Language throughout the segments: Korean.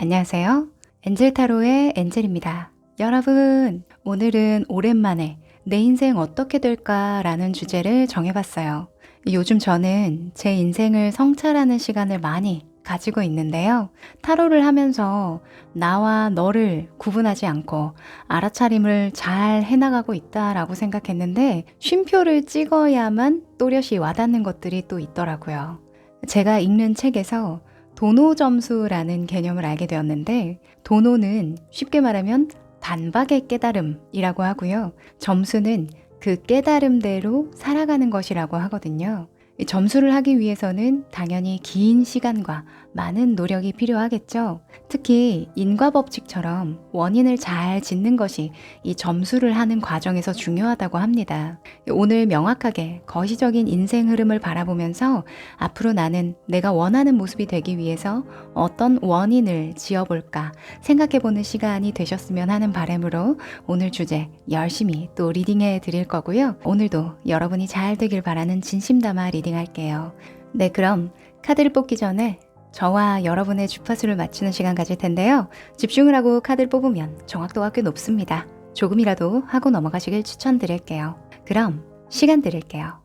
안녕하세요. 엔젤타로의 엔젤입니다. 여러분, 오늘은 오랜만에 내 인생 어떻게 될까라는 주제를 정해봤어요. 요즘 저는 제 인생을 성찰하는 시간을 많이 가지고 있는데요. 타로를 하면서 나와 너를 구분하지 않고 알아차림을 잘 해나가고 있다라고 생각했는데 쉼표를 찍어야만 또렷이 와닿는 것들이 또 있더라고요. 제가 읽는 책에서 도노 점수라는 개념을 알게 되었는데, 도노는 쉽게 말하면 단박의 깨달음이라고 하고요. 점수는 그 깨달음대로 살아가는 것이라고 하거든요. 이 점수를 하기 위해서는 당연히 긴 시간과 많은 노력이 필요하겠죠. 특히 인과법칙처럼 원인을 잘 짓는 것이 이 점수를 하는 과정에서 중요하다고 합니다. 오늘 명확하게 거시적인 인생 흐름을 바라보면서 앞으로 나는 내가 원하는 모습이 되기 위해서 어떤 원인을 지어볼까 생각해보는 시간이 되셨으면 하는 바람으로 오늘 주제 열심히 또 리딩해 드릴 거고요. 오늘도 여러분이 잘 되길 바라는 진심 담아 리딩할게요. 네, 그럼 카드를 뽑기 전에 저와 여러분의 주파수를 맞추는 시간 가질 텐데요. 집중을 하고 카드를 뽑으면 정확도가 꽤 높습니다. 조금이라도 하고 넘어가시길 추천드릴게요. 그럼 시간 드릴게요.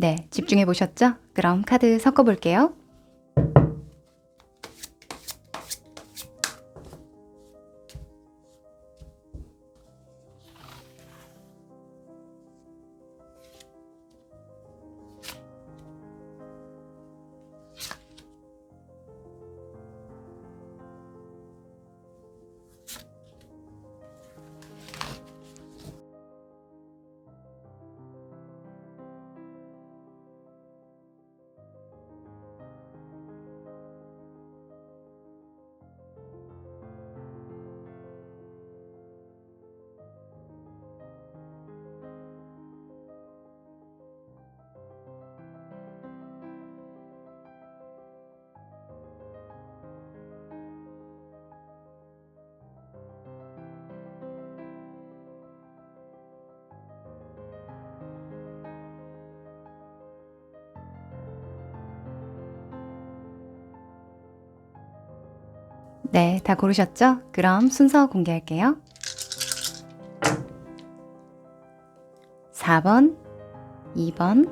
네, 집중해 보셨죠? 그럼 카드 섞어 볼게요. 네, 다 고르셨죠? 그럼 순서 공개할게요. 4번, 2번,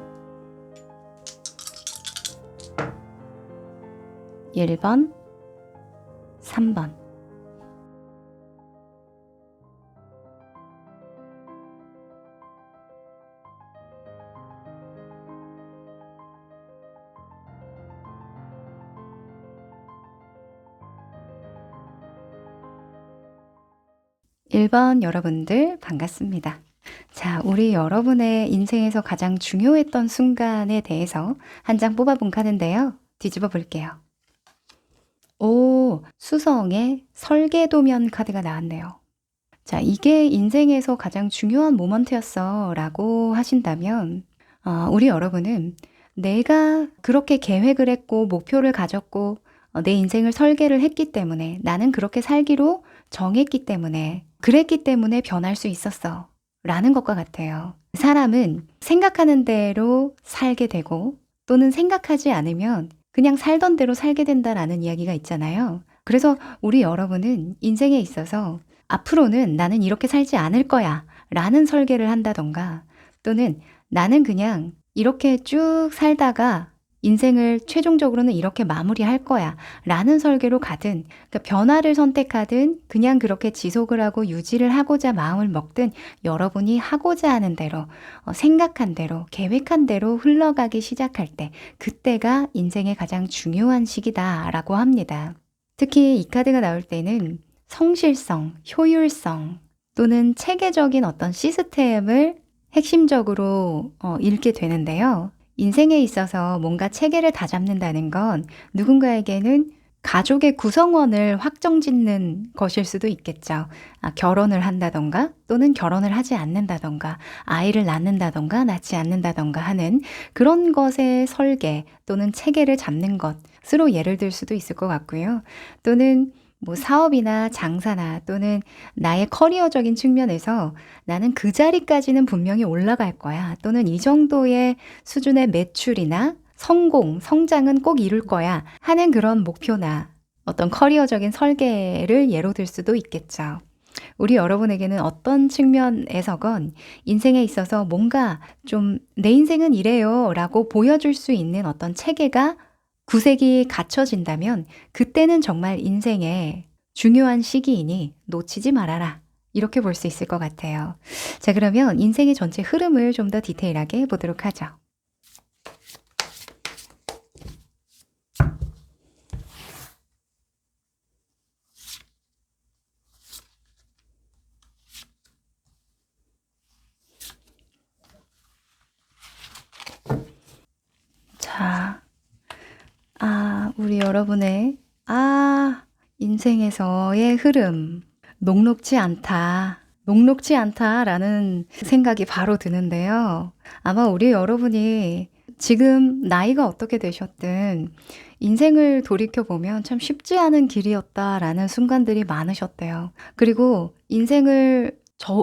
1번, 3번. 일 번 여러분들 반갑습니다. 자, 우리 여러분의 인생에서 가장 중요했던 순간에 대해서 한 장 뽑아본 카드인데요. 뒤집어 볼게요. 오, 수성의 설계도면 카드가 나왔네요. 자, 이게 인생에서 가장 중요한 모먼트였어 라고 하신다면 우리 여러분은 내가 그렇게 계획을 했고 목표를 가졌고 내 인생을 설계를 했기 때문에 나는 그렇게 살기로 정했기 때문에 그랬기 때문에 변할 수 있었어 라는 것과 같아요. 사람은 생각하는 대로 살게 되고 또는 생각하지 않으면 그냥 살던 대로 살게 된다라는 이야기가 있잖아요. 그래서 우리 여러분은 인생에 있어서 앞으로는 나는 이렇게 살지 않을 거야 라는 설계를 한다던가 또는 나는 그냥 이렇게 쭉 살다가 인생을 최종적으로는 이렇게 마무리할 거야 라는 설계로 가든, 그러니까 변화를 선택하든 그냥 그렇게 지속을 하고 유지를 하고자 마음을 먹든 여러분이 하고자 하는 대로, 생각한 대로, 계획한 대로 흘러가기 시작할 때, 그때가 인생의 가장 중요한 시기다라고 합니다. 특히 이 카드가 나올 때는 성실성, 효율성 또는 체계적인 어떤 시스템을 핵심적으로 읽게 되는데요. 인생에 있어서 뭔가 체계를 다 잡는다는 건 누군가에게는 가족의 구성원을 확정짓는 것일 수도 있겠죠. 결혼을 한다던가 또는 결혼을 하지 않는다던가 아이를 낳는다던가 낳지 않는다던가 하는 그런 것의 설계 또는 체계를 잡는 것으로 예를 들 수도 있을 것 같고요. 또는 뭐 사업이나 장사나 또는 나의 커리어적인 측면에서 나는 그 자리까지는 분명히 올라갈 거야. 또는 이 정도의 수준의 매출이나 성공, 성장은 꼭 이룰 거야 하는 그런 목표나 어떤 커리어적인 설계를 예로 들 수도 있겠죠. 우리 여러분에게는 어떤 측면에서건 인생에 있어서 뭔가 좀 내 인생은 이래요 라고 보여줄 수 있는 어떤 체계가 구색이 갖춰진다면 그때는 정말 인생의 중요한 시기이니 놓치지 말아라. 이렇게 볼 수 있을 것 같아요. 자, 그러면 인생의 전체 흐름을 좀 더 디테일하게 보도록 하죠. 자, 우리 여러분의 인생에서의 흐름, 녹록지 않다라는 생각이 바로 드는데요. 아마 우리 여러분이 지금 나이가 어떻게 되셨든 인생을 돌이켜보면 참 쉽지 않은 길이었다라는 순간들이 많으셨대요. 그리고 인생을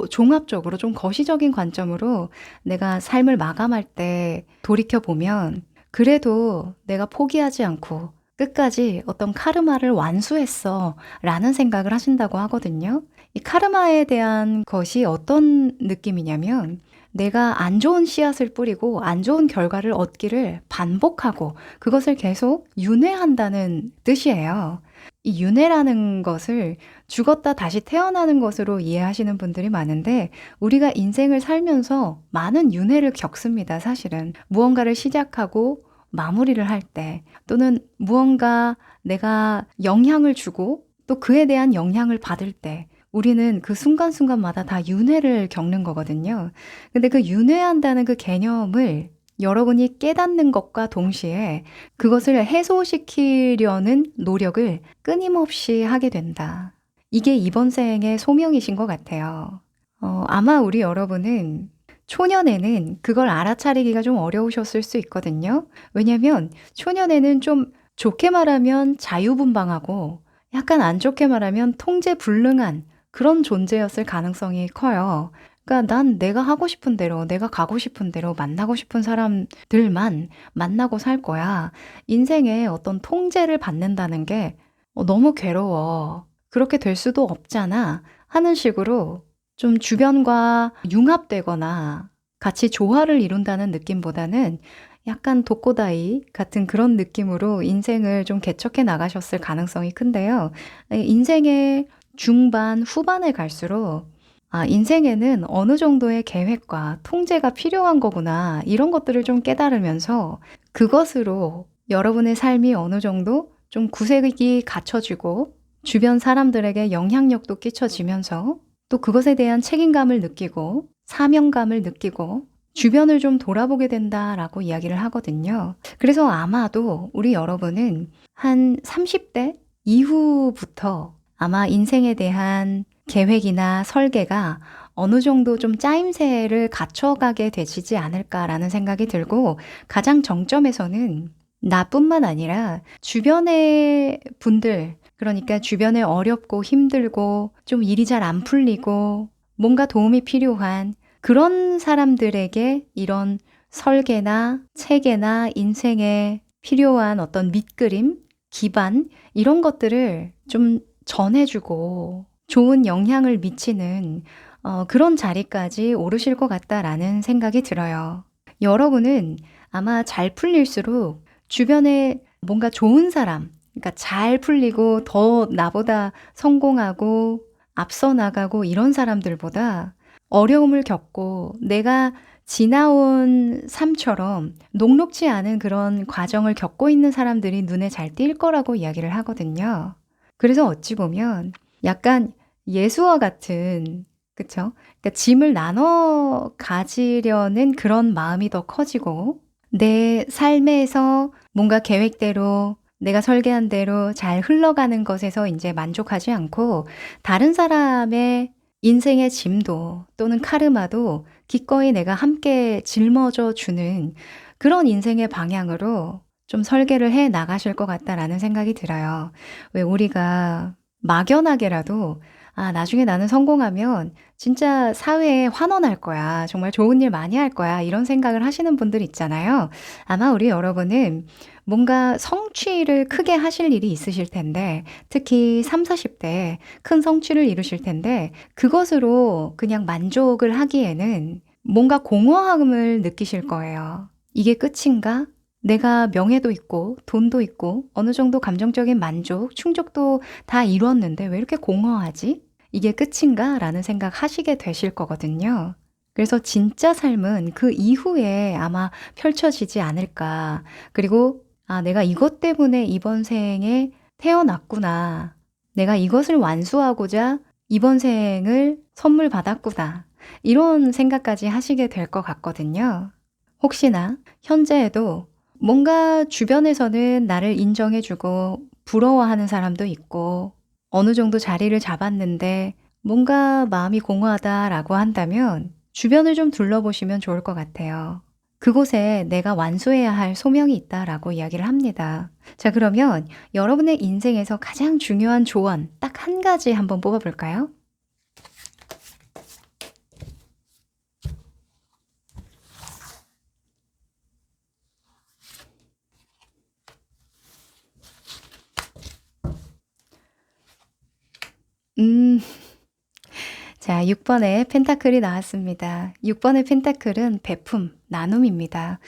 종합적으로 좀 거시적인 관점으로 내가 삶을 마감할 때 돌이켜보면 그래도 내가 포기하지 않고 끝까지 어떤 카르마를 완수했어 라는 생각을 하신다고 하거든요. 이 카르마에 대한 것이 어떤 느낌이냐면 내가 안 좋은 씨앗을 뿌리고 안 좋은 결과를 얻기를 반복하고 그것을 계속 윤회한다는 뜻이에요. 이 윤회라는 것을 죽었다 다시 태어나는 것으로 이해하시는 분들이 많은데 우리가 인생을 살면서 많은 윤회를 겪습니다. 사실은 무언가를 시작하고 마무리를 할 때 또는 무언가 내가 영향을 주고 또 그에 대한 영향을 받을 때 우리는 그 순간순간마다 다 윤회를 겪는 거거든요. 근데 그 윤회한다는 그 개념을 여러분이 깨닫는 것과 동시에 그것을 해소시키려는 노력을 끊임없이 하게 된다. 이게 이번 생의 소명이신 것 같아요. 아마 우리 여러분은 초년에는 그걸 알아차리기가 좀 어려우셨을 수 있거든요. 왜냐면 초년에는 좀 좋게 말하면 자유분방하고 약간 안 좋게 말하면 통제불능한 그런 존재였을 가능성이 커요. 그러니까 난 내가 하고 싶은 대로, 내가 가고 싶은 대로 만나고 싶은 사람들만 만나고 살 거야. 인생에 어떤 통제를 받는다는 게 너무 괴로워. 그렇게 될 수도 없잖아. 하는 식으로 좀 주변과 융합되거나 같이 조화를 이룬다는 느낌보다는 약간 독고다이 같은 그런 느낌으로 인생을 좀 개척해 나가셨을 가능성이 큰데요. 인생의 중반, 후반에 갈수록 인생에는 어느 정도의 계획과 통제가 필요한 거구나. 이런 것들을 좀 깨달으면서 그것으로 여러분의 삶이 어느 정도 좀 구색이 갖춰지고 주변 사람들에게 영향력도 끼쳐지면서 또 그것에 대한 책임감을 느끼고 사명감을 느끼고 주변을 좀 돌아보게 된다라고 이야기를 하거든요. 그래서 아마도 우리 여러분은 한 30대 이후부터 아마 인생에 대한 계획이나 설계가 어느 정도 좀 짜임새를 갖춰가게 되시지 않을까라는 생각이 들고 가장 정점에서는 나뿐만 아니라 주변의 분들, 그러니까 주변에 어렵고 힘들고 좀 일이 잘 안 풀리고 뭔가 도움이 필요한 그런 사람들에게 이런 설계나 체계나 인생에 필요한 어떤 밑그림, 기반 이런 것들을 좀 전해주고 좋은 영향을 미치는 그런 자리까지 오르실 것 같다라는 생각이 들어요. 여러분은 아마 잘 풀릴수록 주변에 뭔가 좋은 사람, 그러니까 잘 풀리고 더 나보다 성공하고 앞서 나가고 이런 사람들보다 어려움을 겪고 내가 지나온 삶처럼 녹록지 않은 그런 과정을 겪고 있는 사람들이 눈에 잘 띌 거라고 이야기를 하거든요. 그래서 어찌 보면 약간 예수와 같은, 그쵸? 그러니까 짐을 나눠 가지려는 그런 마음이 더 커지고 내 삶에서 뭔가 계획대로 내가 설계한 대로 잘 흘러가는 것에서 인제 만족하지 않고 다른 사람의 인생의 짐도 또는 카르마도 기꺼이 내가 함께 짊어져 주는 그런 인생의 방향으로 좀 설계를 해 나가실 것 같다라는 생각이 들어요. 왜 우리가 막연하게라도 '아 나중에 나는 성공하면 진짜 사회에 환원할 거야. 정말 좋은 일 많이 할 거야.' 이런 생각을 하시는 분들 있잖아요. 아마 우리 여러분은 뭔가 성취를 크게 하실 일이 있으실 텐데 특히 30-40 대에 큰 성취를 이루실 텐데 그것으로 그냥 만족을 하기에는 뭔가 공허함을 느끼실 거예요. '이게 끝인가? 내가 명예도 있고 돈도 있고 어느 정도 감정적인 만족, 충족도 다 이뤘는데 왜 이렇게 공허하지? 이게 끝인가?'라는 생각하시게 되실 거거든요. 그래서 진짜 삶은 그 이후에 아마 펼쳐지지 않을까. 그리고 '아 내가 이것 때문에 이번 생에 태어났구나. 내가 이것을 완수하고자 이번 생을 선물 받았구나.' 이런 생각까지 하시게 될 것 같거든요. 혹시나 현재에도 뭔가 주변에서는 나를 인정해 주고 부러워하는 사람도 있고 어느 정도 자리를 잡았는데 뭔가 '마음이 공허하다.'라고 한다면 주변을 좀 둘러보시면 좋을 것 같아요. 그곳에 '내가 완수해야 할 소명이 있다.'라고 이야기를 합니다. 자 그러면 여러분의 인생에서 가장 중요한 조언 딱 한 가지 한번 뽑아 볼까요? 음. 자 6 번의 펜타클이 나왔습니다. 6 번의 펜타클은 베품, 나눔입니다.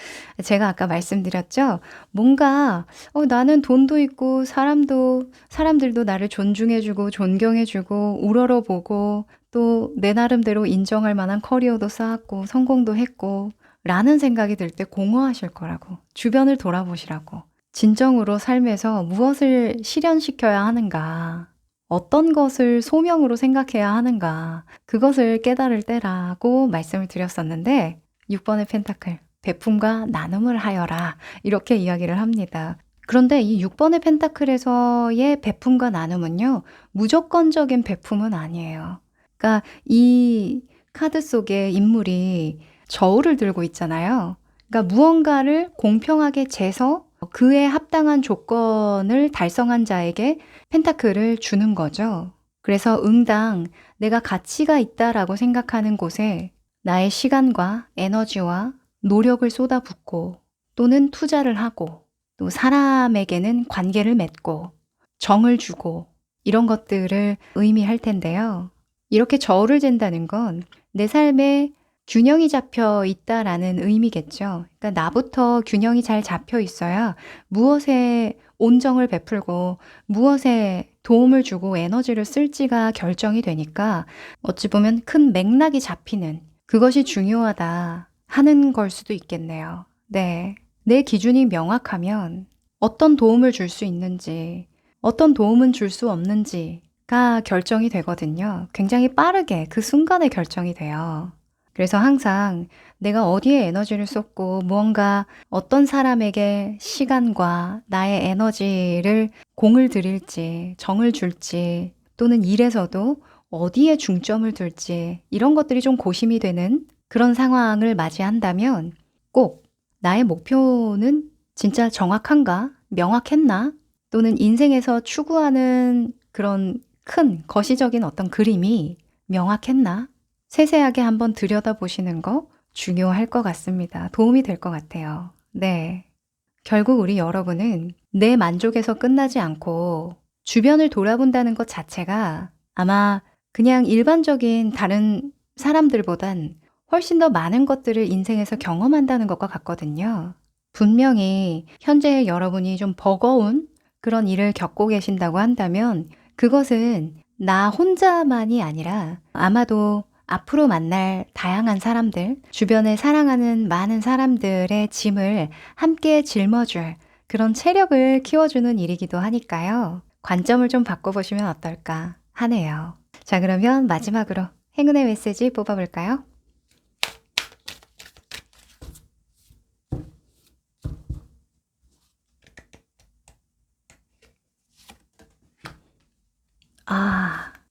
제가 아까 말씀드렸죠? 뭔가 나는 돈도 있고 사람들도 나를 존중해 주고 존경해 주고 우러러 보고 또 내 나름대로 인정할 만한 커리어도 쌓았고 성공도 했고 라는 생각이 들 때 공허하실 거라고. 주변을 돌아보시라고. 진정으로 삶에서 무엇을 실현시켜야 하는가. 어떤 것을 소명으로 생각해야 하는가. 그것을 깨달을 때라고 말씀을 드렸었는데 6 번의 펜타클 "베품과 나눔을 하여라." 이렇게 이야기를 합니다. 그런데 이 6 번의 펜타클에서의 베품과 나눔은요. 무조건적인 베품은 아니에요. 그러니까 이 카드 속의 인물이 저울을 들고 있잖아요. 그러니까 무언가를 공평하게 재서 그에 합당한 조건을 달성한 자에게 펜타클을 주는 거죠. 그래서 응당 '내가 가치가 있다.'라고 생각하는 곳에 나의 시간과 에너지와 노력을 쏟아붓고 또는 투자를 하고 또 사람에게는 관계를 맺고 정을 주고 이런 것들을 의미할 텐데요. 이렇게 저울을 잰다는 건 '내 삶에 균형이 잡혀 있다.'라는 의미겠죠. 그러니까 나부터 균형이 잘 잡혀 있어야 무엇에 온정을 베풀고 무엇에 도움을 주고 에너지를 쓸지가 결정이 되니까 어찌 보면 큰 맥락이 잡히는 '그것이 중요하다.' 하는 걸 수도 있겠네요. 네. 내 기준이 명확하면 어떤 도움을 줄 수 있는지 어떤 도움은 줄 수 없는지가 결정이 되거든요. 굉장히 빠르게 그 순간에 결정이 돼요. 그래서 항상 내가 어디에 에너지를 쏟고 무언가 어떤 사람에게 시간과 나의 에너지를 공을 들일지 정을 줄지 또는 일에서도 어디에 중점을 둘지 이런 것들이 좀 고심이 되는 그런 상황을 맞이한다면 꼭 '나의 목표는 진짜 정확한가? 명확했나? 또는 인생에서 추구하는 그런 큰 거시적인 어떤 그림이 명확했나?' 세세하게 한번 들여다보시는 거 중요할 것 같습니다. 도움이 될 것 같아요. 네. 결국 우리 여러분은 내 만족에서 끝나지 않고 주변을 돌아본다는 것 자체가 아마 그냥 일반적인 다른 사람들보단 훨씬 더 많은 것들을 인생에서 경험한다는 것과 같거든요. 분명히 현재 여러분이 좀 버거운 그런 일을 겪고 계신다고 한다면 그것은 나 혼자만이 아니라 아마도 앞으로 만날 다양한 사람들, 주변에 사랑하는 많은 사람들의 짐을 함께 짊어줄 그런 체력을 키워주는 일이기도 하니까요. 관점을 좀 바꿔보시면 어떨까 하네요. 자, 그러면 마지막으로 행운의 메시지 뽑아볼까요?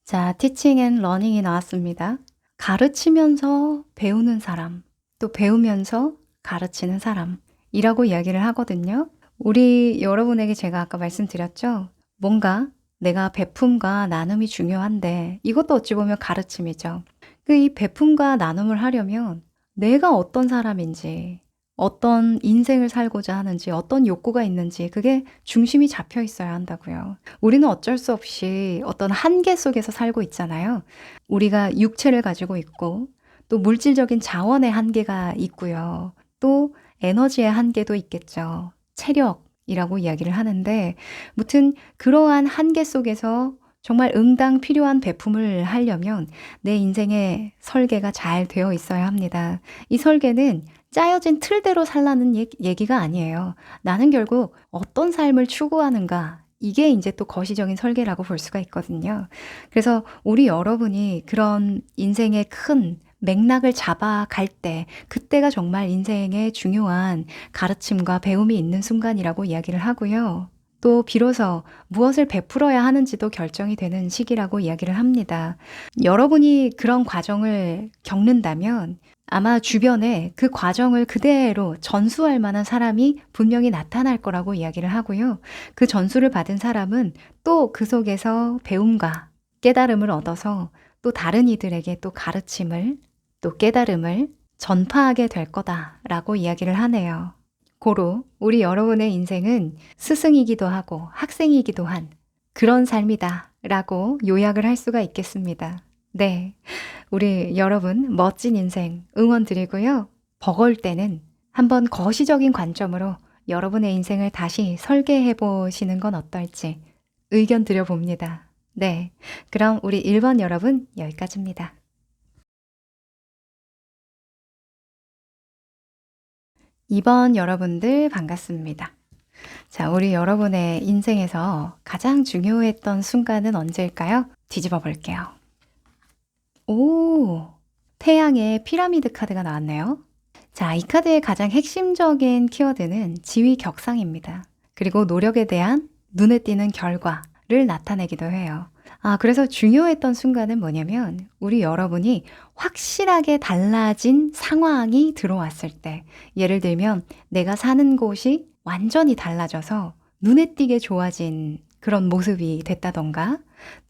자, 티칭 앤 러닝이 나왔습니다. 가르치면서 배우는 사람, 또 배우면서 가르치는 사람이라고 이야기를 하거든요. 우리 여러분에게 제가 아까 말씀드렸죠? 뭔가 내가 베품과 나눔이 중요한데 이것도 어찌 보면 가르침이죠. 이 베품과 나눔을 하려면 내가 어떤 사람인지, 어떤 인생을 살고자 하는지, 어떤 욕구가 있는지 그게 중심이 잡혀 있어야 한다고요. 우리는 어쩔 수 없이 어떤 한계 속에서 살고 있잖아요. 우리가 육체를 가지고 있고 또 물질적인 자원의 한계가 있고요. 또 에너지의 한계도 있겠죠. 체력이라고 이야기를 하는데 무튼 그러한 한계 속에서 정말 응당 필요한 베품을 하려면 내 인생의 설계가 잘 되어 있어야 합니다. 이 설계는 짜여진 틀대로 살라는 얘기가 아니에요. 나는 결국 어떤 삶을 추구하는가 이게 이제 또 거시적인 설계라고 볼 수가 있거든요. 그래서 우리 여러분이 그런 인생의 큰 맥락을 잡아갈 때 그때가 정말 인생의 중요한 가르침과 배움이 있는 순간이라고 이야기를 하고요. 또 비로소 무엇을 베풀어야 하는지도 결정이 되는 시기라고 이야기를 합니다. 여러분이 그런 과정을 겪는다면 아마 주변에 그 과정을 그대로 전수할 만한 사람이 분명히 나타날 거라고 이야기를 하고요. 그 전수를 받은 사람은 또 그 속에서 배움과 깨달음을 얻어서 또 다른 이들에게 또 가르침을 또 깨달음을 전파하게 될 거다라고 이야기를 하네요. 고로 우리 여러분의 인생은 스승이기도 하고 학생이기도 한 그런 삶이다 라고 요약을 할 수가 있겠습니다. 네, 우리 여러분 멋진 인생 응원 드리고요. 버거울 때는 한번 거시적인 관점으로 여러분의 인생을 다시 설계해 보시는 건 어떨지 의견 드려봅니다. 네, 그럼 우리 1번 여러분 여기까지입니다. 2번 여러분들 반갑습니다. 자, 우리 여러분의 인생에서 가장 중요했던 순간은 언제일까요? 뒤집어 볼게요. 오, 태양의 피라미드 카드가 나왔네요. 자, 이 카드의 가장 핵심적인 키워드는 지위 격상입니다. 그리고 노력에 대한 눈에 띄는 결과를 나타내기도 해요. 그래서 중요했던 순간은 뭐냐면 우리 여러분이 확실하게 달라진 상황이 들어왔을 때, 예를 들면 내가 사는 곳이 완전히 달라져서 눈에 띄게 좋아진 그런 모습이 됐다던가,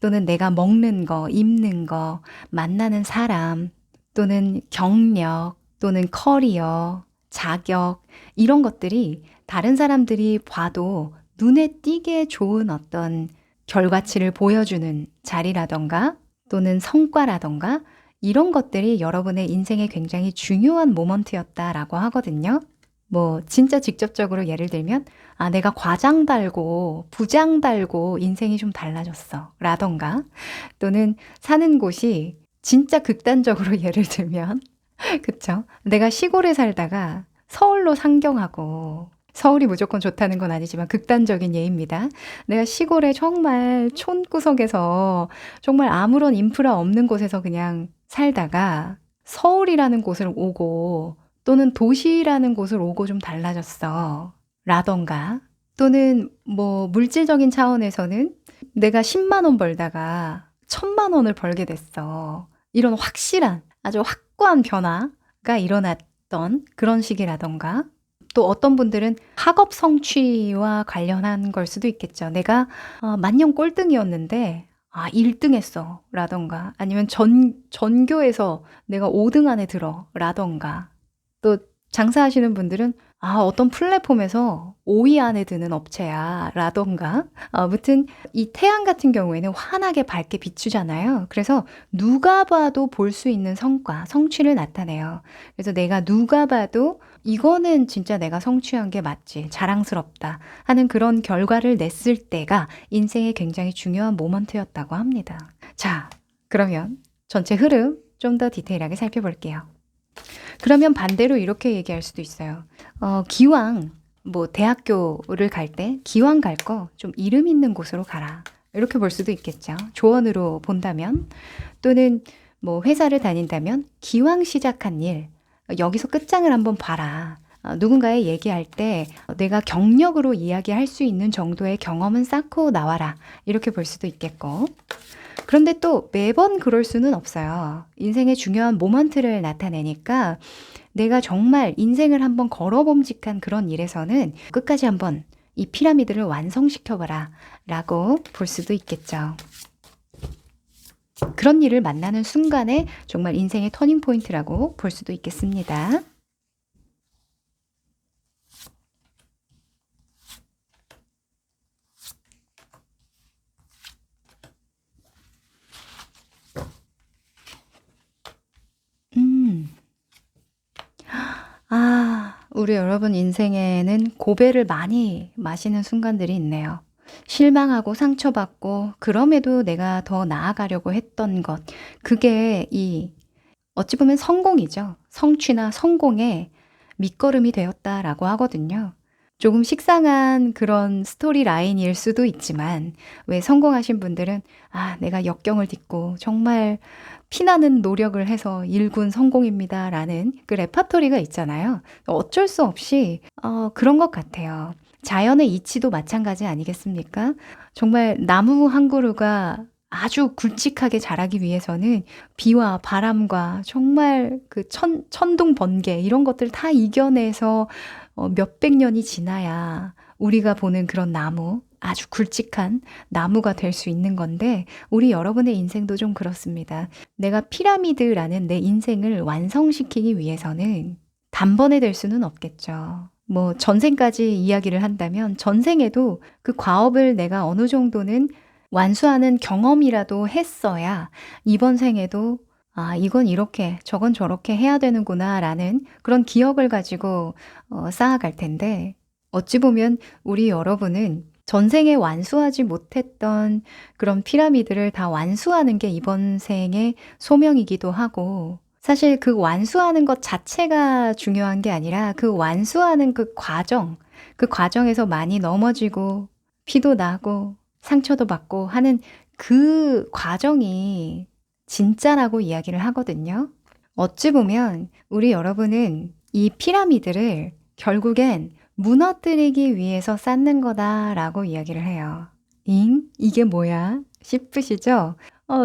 또는 내가 먹는 거, 입는 거, 만나는 사람, 또는 경력, 또는 커리어, 자격, 이런 것들이 다른 사람들이 봐도 눈에 띄게 좋은 어떤 결과치를 보여주는 자리라던가 또는 성과라던가 이런 것들이 여러분의 인생에 굉장히 중요한 모먼트였다라고 하거든요. 뭐 진짜 직접적으로 예를 들면 내가 과장 달고 부장 달고 인생이 좀 달라졌어 라던가, 또는 사는 곳이 진짜 극단적으로 예를 들면 그쵸? 내가 시골에 살다가 서울로 상경하고, 서울이 무조건 좋다는 건 아니지만 극단적인 예입니다. 내가 시골에 정말 촌구석에서 정말 아무런 인프라 없는 곳에서 그냥 살다가 서울이라는 곳을 오고 또는 도시라는 곳을 오고 좀 달라졌어 라던가, 또는 뭐 물질적인 차원에서는 내가 10만 원 벌다가 1000만 원을 벌게 됐어. 이런 확실한 아주 확고한 변화가 일어났던 그런 시기라던가, 또 어떤 분들은 학업 성취와 관련한 걸 수도 있겠죠. 내가 만년 꼴등이었는데 1등 했어 라던가, 아니면 전교에서 내가 5등 안에 들어 라던가, 또 장사하시는 분들은 어떤 플랫폼에서 5위 안에 드는 업체야 라던가, 아무튼 이 태양 같은 경우에는 환하게 밝게 비추잖아요. 그래서 누가 봐도 볼 수 있는 성과, 성취를 나타내요. 그래서 내가 누가 봐도 이거는 진짜 내가 성취한 게 맞지, 자랑스럽다 하는 그런 결과를 냈을 때가 인생의 굉장히 중요한 모먼트였다고 합니다. 자, 그러면 전체 흐름 좀 더 디테일하게 살펴볼게요. 그러면 반대로 이렇게 얘기할 수도 있어요. 기왕 뭐 대학교를 갈 때 기왕 갈 거 좀 이름 있는 곳으로 가라. 이렇게 볼 수도 있겠죠. 조언으로 본다면, 또는 뭐 회사를 다닌다면 기왕 시작한 일, 여기서 끝장을 한번 봐라. 누군가에 얘기할 때 내가 경력으로 이야기할 수 있는 정도의 경험은 쌓고 나와라. 이렇게 볼 수도 있겠고. 그런데 또 매번 그럴 수는 없어요. 인생의 중요한 모먼트를 나타내니까 내가 정말 인생을 한번 걸어봄직한 그런 일에서는 끝까지 한번 이 피라미드를 완성시켜봐라 라고 볼 수도 있겠죠. 그런 일을 만나는 순간에 정말 인생의 터닝 포인트라고 볼 수도 있겠습니다. 우리 여러분 인생에는 고배를 많이 마시는 순간들이 있네요. 실망하고 상처받고 그럼에도 내가 더 나아가려고 했던 것. 그게 어찌 보면 성공이죠. 성취나 성공의 밑거름이 되었다라고 하거든요. 조금 식상한 그런 스토리 라인일 수도 있지만, 왜 성공하신 분들은 내가 역경을 딛고 정말 피나는 노력을 해서 일군 성공입니다 라는 그 레파토리가 있잖아요. 어쩔 수 없이 그런 것 같아요. 자연의 이치도 마찬가지 아니겠습니까? 정말 나무 한 그루가 아주 굵직하게 자라기 위해서는 비와 바람과 정말 그 천둥 번개 이런 것들 다 이겨내서 몇백 년이 지나야 우리가 보는 그런 나무, 아주 굵직한 나무가 될 수 있는 건데, 우리 여러분의 인생도 좀 그렇습니다. 내가 피라미드라는 내 인생을 완성시키기 위해서는 단번에 될 수는 없겠죠. 뭐 전생까지 이야기를 한다면 전생에도 그 과업을 내가 어느 정도는 완수하는 경험이라도 했어야 이번 생에도 이건 이렇게 저건 저렇게 해야 되는구나 라는 그런 기억을 가지고 쌓아갈 텐데, 어찌 보면 우리 여러분은 전생에 완수하지 못했던 그런 피라미드를 다 완수하는 게 이번 생의 소명이기도 하고, 사실 그 완수하는 것 자체가 중요한 게 아니라 그 완수하는 그 과정에서 많이 넘어지고 피도 나고 상처도 받고 하는 그 과정이 진짜라고 이야기를 하거든요. 어찌 보면 우리 여러분은 이 피라미드를 결국엔 무너뜨리기 위해서 쌓는 거다라고 이야기를 해요. 이게 뭐야? 싶으시죠?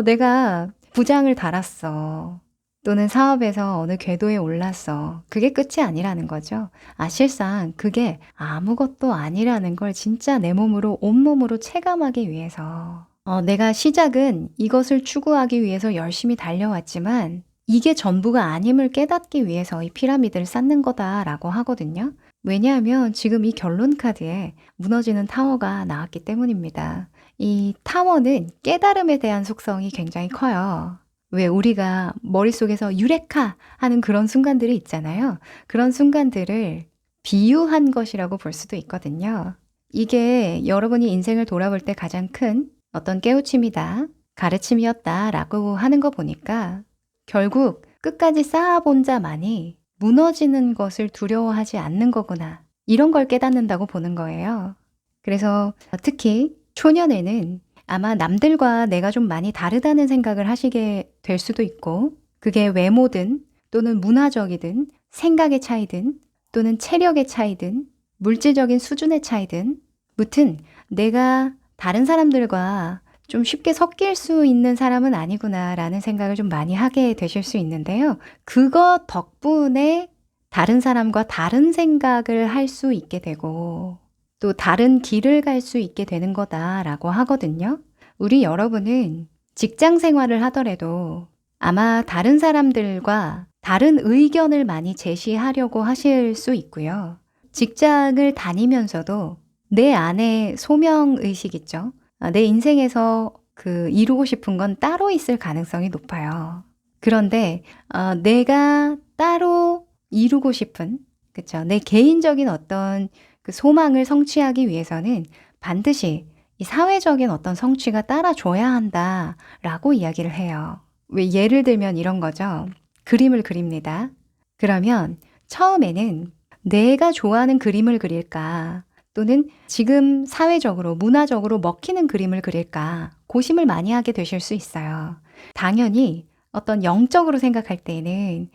내가 부장을 달았어. 또는 사업에서 어느 궤도에 올랐어. 그게 끝이 아니라는 거죠. 실상 그게 아무것도 아니라는 걸 진짜 내 몸으로, 온몸으로 체감하기 위해서. 내가 시작은 이것을 추구하기 위해서 열심히 달려왔지만 이게 전부가 아님을 깨닫기 위해서 이 피라미드를 쌓는 거다라고 하거든요. 왜냐하면 지금 이 결론 카드에 무너지는 타워가 나왔기 때문입니다. 이 타워는 깨달음에 대한 속성이 굉장히 커요. 왜 우리가 머릿속에서 유레카 하는 그런 순간들이 있잖아요. 그런 순간들을 비유한 것이라고 볼 수도 있거든요. 이게 여러분이 인생을 돌아볼 때 가장 큰 어떤 깨우침이다, 가르침이었다라고 하는 거 보니까 결국 끝까지 쌓아본 자만이 무너지는 것을 두려워하지 않는 거구나. 이런 걸 깨닫는다고 보는 거예요. 그래서 특히 초년에는 아마 남들과 내가 좀 많이 다르다는 생각을 하시게 될 수도 있고, 그게 외모든 또는 문화적이든 생각의 차이든 또는 체력의 차이든 물질적인 수준의 차이든, 무튼 내가 다른 사람들과 좀 쉽게 섞일 수 있는 사람은 아니구나라는 생각을 좀 많이 하게 되실 수 있는데요. 그거 덕분에 다른 사람과 다른 생각을 할 수 있게 되고 또 다른 길을 갈 수 있게 되는 거다라고 하거든요. 우리 여러분은 직장 생활을 하더라도 아마 다른 사람들과 다른 의견을 많이 제시하려고 하실 수 있고요. 직장을 다니면서도 내 안에 소명의식 있죠. 내 인생에서 이루고 싶은 건 따로 있을 가능성이 높아요. 그런데 내가 따로 이루고 싶은 그쵸. 내 개인적인 어떤 그 소망을 성취하기 위해서는 반드시 이 사회적인 어떤 성취가 따라줘야 한다라고 이야기를 해요. 왜 예를 들면 이런 거죠. 그림을 그립니다. 그러면 처음에는 내가 좋아하는 그림을 그릴까? 또는 지금 사회적으로, 문화적으로 먹히는 그림을 그릴까? 고심을 많이 하게 되실 수 있어요. 당연히 어떤 영적으로 생각할 때에는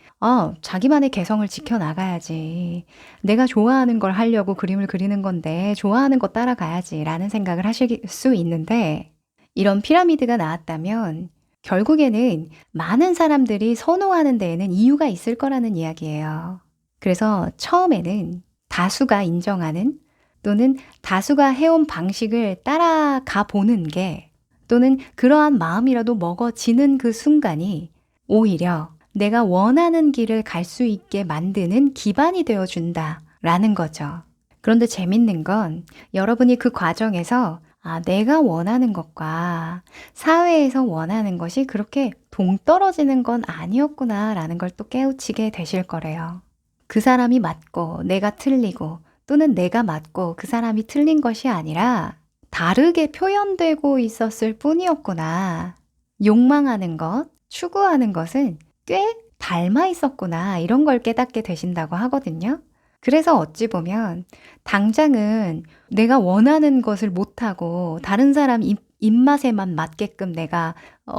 자기만의 개성을 지켜나가야지. 내가 좋아하는 걸 하려고 그림을 그리는 건데 좋아하는 거 따라가야지 라는 생각을 하실 수 있는데 이런 피라미드가 나왔다면 결국에는 많은 사람들이 선호하는 데에는 이유가 있을 거라는 이야기예요. 그래서 처음에는 다수가 인정하는 또는 다수가 해온 방식을 따라가 보는 게 또는 그러한 마음이라도 먹어지는 그 순간이 오히려 내가 원하는 길을 갈 수 있게 만드는 기반이 되어준다라는 거죠. 그런데 재밌는 건 여러분이 그 과정에서 내가 원하는 것과 사회에서 원하는 것이 그렇게 동떨어지는 건 아니었구나라는 걸 또 깨우치게 되실 거래요. 그 사람이 맞고 내가 틀리고 또는 내가 맞고 그 사람이 틀린 것이 아니라 다르게 표현되고 있었을 뿐이었구나. 욕망하는 것, 추구하는 것은 꽤 닮아 있었구나. 이런 걸 깨닫게 되신다고 하거든요. 그래서 어찌 보면 당장은 내가 원하는 것을 못하고 다른 사람 입맛에만 맞게끔 내가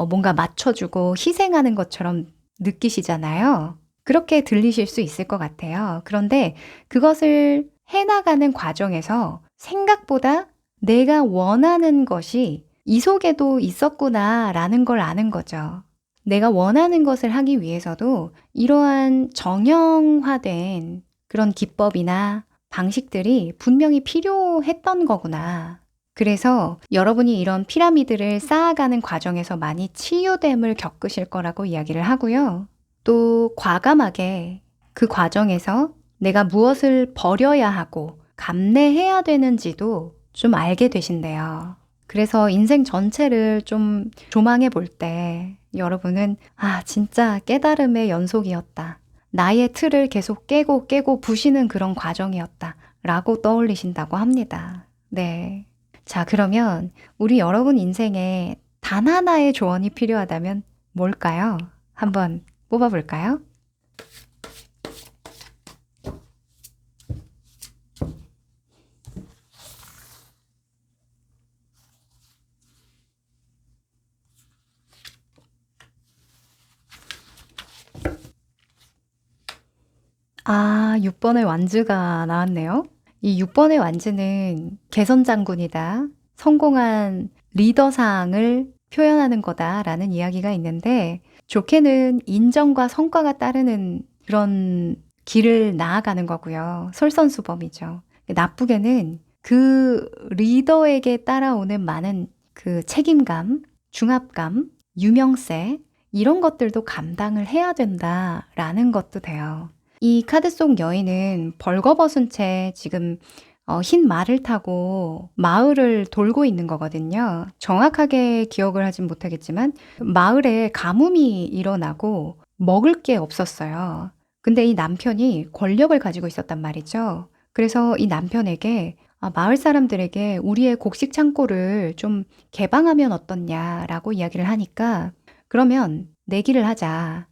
뭔가 맞춰주고 희생하는 것처럼 느끼시잖아요. 그렇게 들리실 수 있을 것 같아요. 그런데 그것을 해나가는 과정에서 생각보다 내가 원하는 것이 이 속에도 있었구나라는 걸 아는 거죠. 내가 원하는 것을 하기 위해서도 이러한 정형화된 그런 기법이나 방식들이 분명히 필요했던 거구나. 그래서 여러분이 이런 피라미드를 쌓아가는 과정에서 많이 치유됨을 겪으실 거라고 이야기를 하고요. 또 과감하게 그 과정에서 내가 무엇을 버려야 하고 감내해야 되는지도 좀 알게 되신대요. 그래서 인생 전체를 좀 조망해 볼 때 여러분은 진짜 깨달음의 연속이었다. 나의 틀을 계속 깨고 부시는 그런 과정이었다. 라고 떠올리신다고 합니다. 네. 자, 그러면 우리 여러분 인생에 단 하나의 조언이 필요하다면 뭘까요? 한번 뽑아볼까요? 아, 6번의 완즈가 나왔네요. 이 6번의 완즈는 개선장군이다. 성공한 리더상을 표현하는 거다라는 이야기가 있는데 좋게는 인정과 성과가 따르는 그런 길을 나아가는 거고요. 솔선수범이죠. 나쁘게는 그 리더에게 따라오는 많은 그 책임감, 중압감, 유명세 이런 것들도 감당을 해야 된다라는 것도 돼요. 이 카드 속 여인은 벌거벗은 채 지금 흰 말을 타고 마을을 돌고 있는 거거든요. 정확하게 기억을 하진 못하겠지만 마을에 가뭄이 일어나고 먹을 게 없었어요. 근데 이 남편이 권력을 가지고 있었단 말이죠. 그래서 이 남편에게 마을 사람들에게 우리의 곡식 창고를 좀 개방하면 어떻냐라고 이야기를 하니까 그러면 내기를 하자.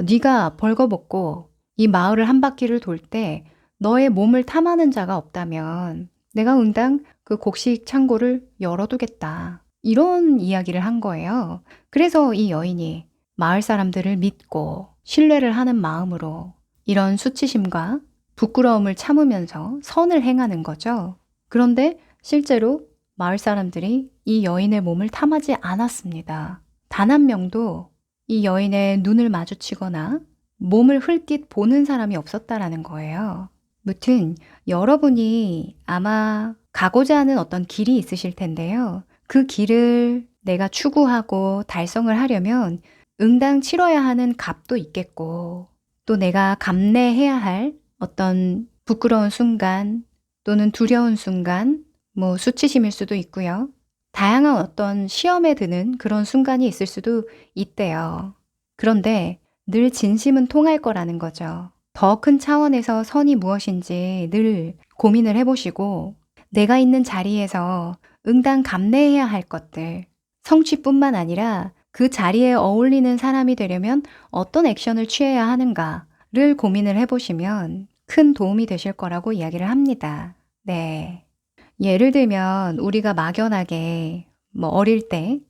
네가 벌거벗고 이 마을을 한 바퀴를 돌 때 너의 몸을 탐하는 자가 없다면 내가 응당 그 곡식 창고를 열어두겠다. 이런 이야기를 한 거예요. 그래서 이 여인이 마을 사람들을 믿고 신뢰를 하는 마음으로 이런 수치심과 부끄러움을 참으면서 선을 행하는 거죠. 그런데 실제로 마을 사람들이 이 여인의 몸을 탐하지 않았습니다. 단 한 명도 이 여인의 눈을 마주치거나 몸을 흘낏 보는 사람이 없었다라는 거예요. 무튼 여러분이 아마 가고자 하는 어떤 길이 있으실 텐데요. 그 길을 내가 추구하고 달성을 하려면 응당 치러야 하는 값도 있겠고 또 내가 감내해야 할 어떤 부끄러운 순간 또는 두려운 순간 수치심일 수도 있고요. 다양한 어떤 시험에 드는 그런 순간이 있을 수도 있대요. 그런데 늘 진심은 통할 거라는 거죠. 더 큰 차원에서 선이 무엇인지 늘 고민을 해 보시고 내가 있는 자리에서 응당 감내해야 할 것들, 성취뿐만 아니라 그 자리에 어울리는 사람이 되려면 어떤 액션을 취해야 하는가를 고민을 해 보시면 큰 도움이 되실 거라고 이야기를 합니다. 네. 예를 들면 우리가 막연하게 뭐 어릴 때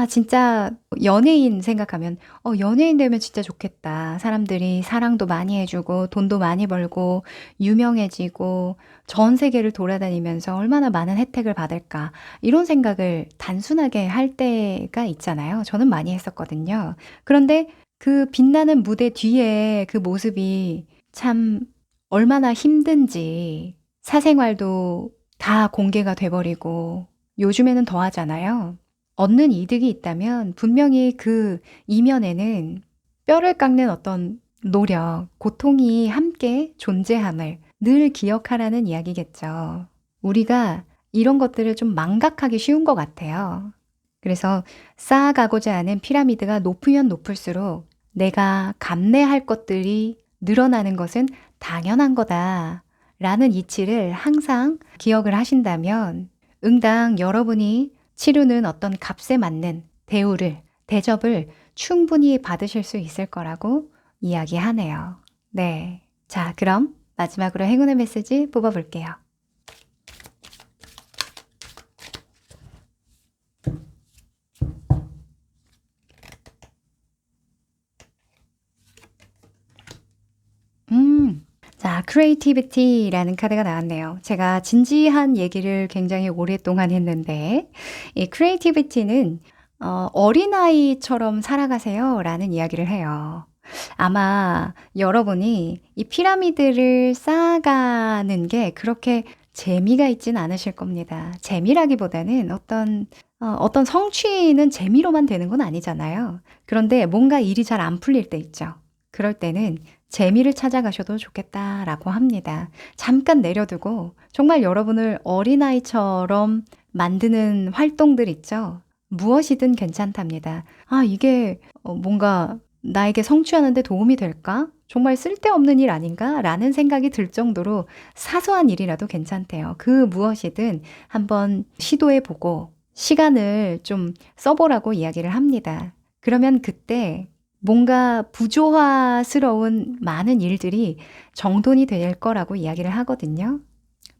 진짜 연예인 생각하면 '연예인 되면 진짜 좋겠다. 사람들이 사랑도 많이 해 주고 돈도 많이 벌고 유명해지고 전 세계를 돌아다니면서 얼마나 많은 혜택을 받을까.' 이런 생각을 단순하게 할 때가 있잖아요. 저는 많이 했었거든요. 그런데 그 빛나는 무대 뒤에 그 모습이 참 얼마나 힘든지 사생활도 다 공개가 돼 버리고 요즘에는 더 하잖아요. 얻는 이득이 있다면 분명히 그 이면에는 뼈를 깎는 어떤 노력, 고통이 함께 존재함을 늘 기억하라는 이야기겠죠. 우리가 이런 것들을 좀 망각하기 쉬운 것 같아요. 그래서 쌓아가고자 하는 피라미드가 높으면 높을수록 내가 감내할 것들이 늘어나는 것은 당연한 거다라는 이치를 항상 기억을 하신다면 응당 여러분이 치르는 어떤 값에 맞는 대우를, 대접을 충분히 받으실 수 있을 거라고 이야기하네요. 네. 자, 그럼 마지막으로 행운의 메시지 뽑아볼게요. 자, creativity라는 카드가 나왔네요. 제가 진지한 얘기를 굉장히 오랫동안 했는데 이 creativity는 "어린아이처럼 살아가세요."라는 이야기를 해요. 아마 여러분이 이 피라미드를 쌓아가는 게 그렇게 재미가 있진 않으실 겁니다. 재미라기보다는 어떤 성취는 재미로만 되는 건 아니잖아요. 그런데 뭔가 일이 잘 안 풀릴 때 있죠. 그럴 때는 재미를 찾아가셔도 좋겠다라고 합니다. 잠깐 내려두고 정말 여러분을 어린아이처럼 만드는 활동들 있죠. 무엇이든 괜찮답니다. '이게 뭔가 나에게 성취하는 데 도움이 될까? 정말 쓸데없는 일 아닌가?' 라는 생각이 들 정도로 사소한 일이라도 괜찮대요. 그 무엇이든 한번 시도해 보고 시간을 좀 써 보라고 이야기를 합니다. 그러면 그때 뭔가 부조화스러운 많은 일들이 정돈이 될 거라고 이야기를 하거든요.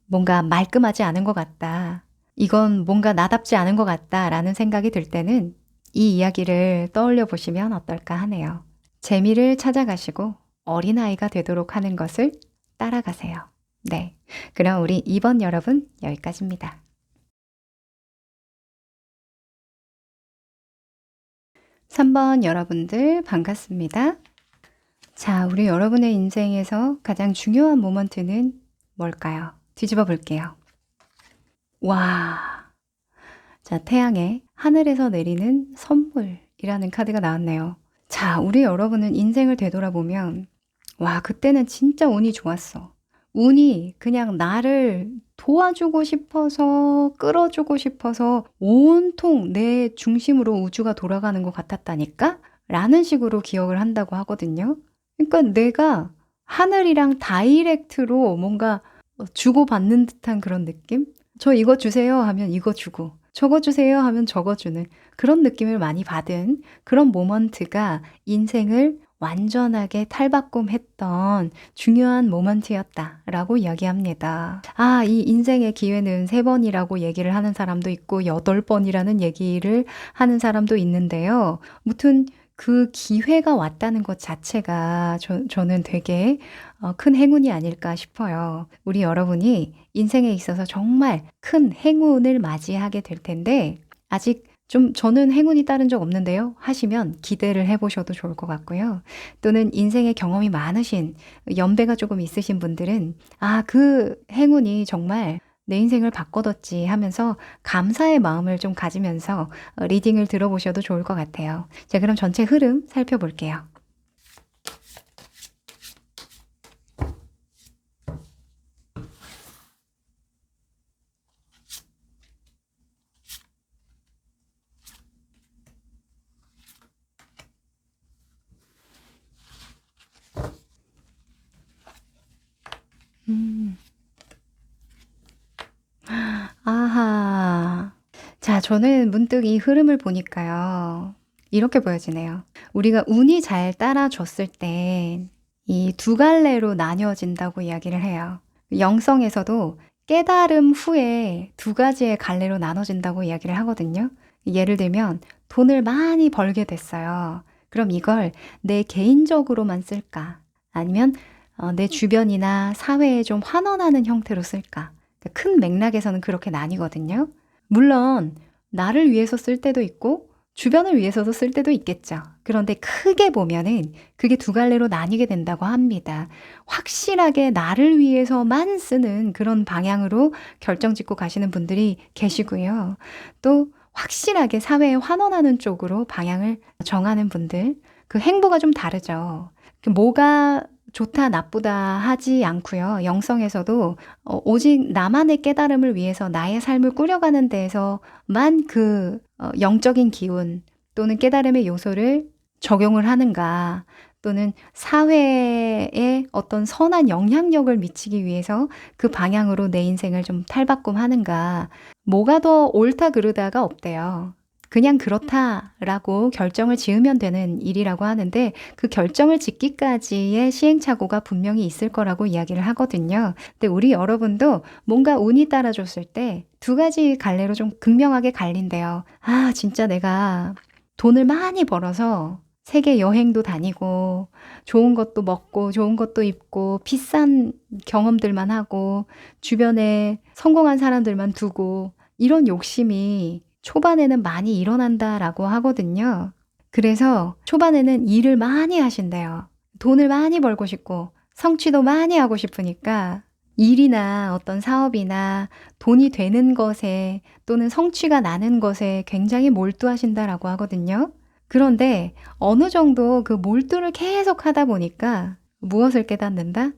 뭔가 '말끔하지 않은 것 같다. 이건 뭔가 나답지 않은 것 같다.'라는 생각이 들 때는 이 이야기를 떠올려 보시면 어떨까 하네요. 재미를 찾아가시고 어린아이가 되도록 하는 것을 따라가세요. 네. 그럼 우리 2번 여러분 여기까지입니다. 3번 여러분들 반갑습니다. 자, 우리 여러분의 인생에서 가장 중요한 모먼트는 뭘까요? 뒤집어 볼게요. 와. 자, 태양의 하늘에서 내리는 선물이라는 카드가 나왔네요. 자, 우리 여러분은 인생을 되돌아보면 와, 그때는 진짜 운이 좋았어. 운이 그냥 나를 도와주고 싶어서, 끌어주고 싶어서 온통 내 중심으로 우주가 돌아가는 것 같았다니까? 라는 식으로 기억을 한다고 하거든요. 그러니까 내가 하늘이랑 다이렉트로 뭔가 주고받는 듯한 그런 느낌? "저 이거 주세요." 하면 이거 주고 "저거 주세요." 하면 저거 주는 그런 느낌을 많이 받은 그런 모먼트가 인생을 완전하게 탈바꿈했던 중요한 모먼트였다라고 이야기합니다. 이 인생의 기회는 3 번이라고 얘기를 하는 사람도 있고 8 번이라는 얘기를 하는 사람도 있는데요. 무튼 그 기회가 왔다는 것 자체가 저는 되게 큰 행운이 아닐까 싶어요. 우리 여러분이 인생에 있어서 정말 큰 행운을 맞이하게 될 텐데 아직 좀 '저는 행운이 따른 적 없는데요.' 하시면 기대를 해 보셔도 좋을 것 같고요. 또는 인생의 경험이 많으신 연배가 조금 있으신 분들은 '그 행운이 정말 내 인생을 바꿔뒀지.' 하면서 감사의 마음을 좀 가지면서 리딩을 들어보셔도 좋을 것 같아요. 자, 그럼 전체 흐름 살펴볼게요. 저는 문득 이 흐름을 보니까요. 이렇게 보여지네요. 우리가 운이 잘 따라줬을 땐 이 두 갈래로 나뉘어진다고 이야기를 해요. 영성에서도 깨달음 후에 두 가지의 갈래로 나눠진다고 이야기를 하거든요. 예를 들면 돈을 많이 벌게 됐어요. 그럼 이걸 내 개인적으로만 쓸까? 아니면 내 주변이나 사회에 좀 환원하는 형태로 쓸까? 그러니까 큰 맥락에서는 그렇게 나뉘거든요. 물론 나를 위해서 쓸 때도 있고 주변을 위해서도 쓸 때도 있겠죠. 그런데 크게 보면은 그게 두 갈래로 나뉘게 된다고 합니다. 확실하게 나를 위해서만 쓰는 그런 방향으로 결정짓고 가시는 분들이 계시고요. 또 확실하게 사회에 환원하는 쪽으로 방향을 정하는 분들, 그 행보가 좀 다르죠. 뭐가 좋다 나쁘다 하지 않고요. 영성에서도 오직 나만의 깨달음을 위해서 나의 삶을 꾸려가는 데에서만 그 영적인 기운 또는 깨달음의 요소를 적용을 하는가, 또는 사회에 어떤 선한 영향력을 미치기 위해서 그 방향으로 내 인생을 좀 탈바꿈하는가, 뭐가 더 옳다 그르다가 없대요. 그냥 그렇다라고 결정을 지으면 되는 일이라고 하는데, 그 결정을 짓기까지의 시행착오가 분명히 있을 거라고 이야기를 하거든요. 근데 우리 여러분도 뭔가 운이 따라줬을 때 두 가지 갈래로 좀 극명하게 갈린대요. 진짜 내가 돈을 많이 벌어서 세계 여행도 다니고 좋은 것도 먹고 좋은 것도 입고 비싼 경험들만 하고 주변에 성공한 사람들만 두고, 이런 욕심이 초반에는 많이 일어난다라고 하거든요. 그래서 초반에는 일을 많이 하신대요. 돈을 많이 벌고 싶고 성취도 많이 하고 싶으니까 일이나 어떤 사업이나 돈이 되는 것에 또는 성취가 나는 것에 굉장히 몰두하신다라고 하거든요. 그런데 어느 정도 그 몰두를 계속 하다 보니까 무엇을 깨닫는다?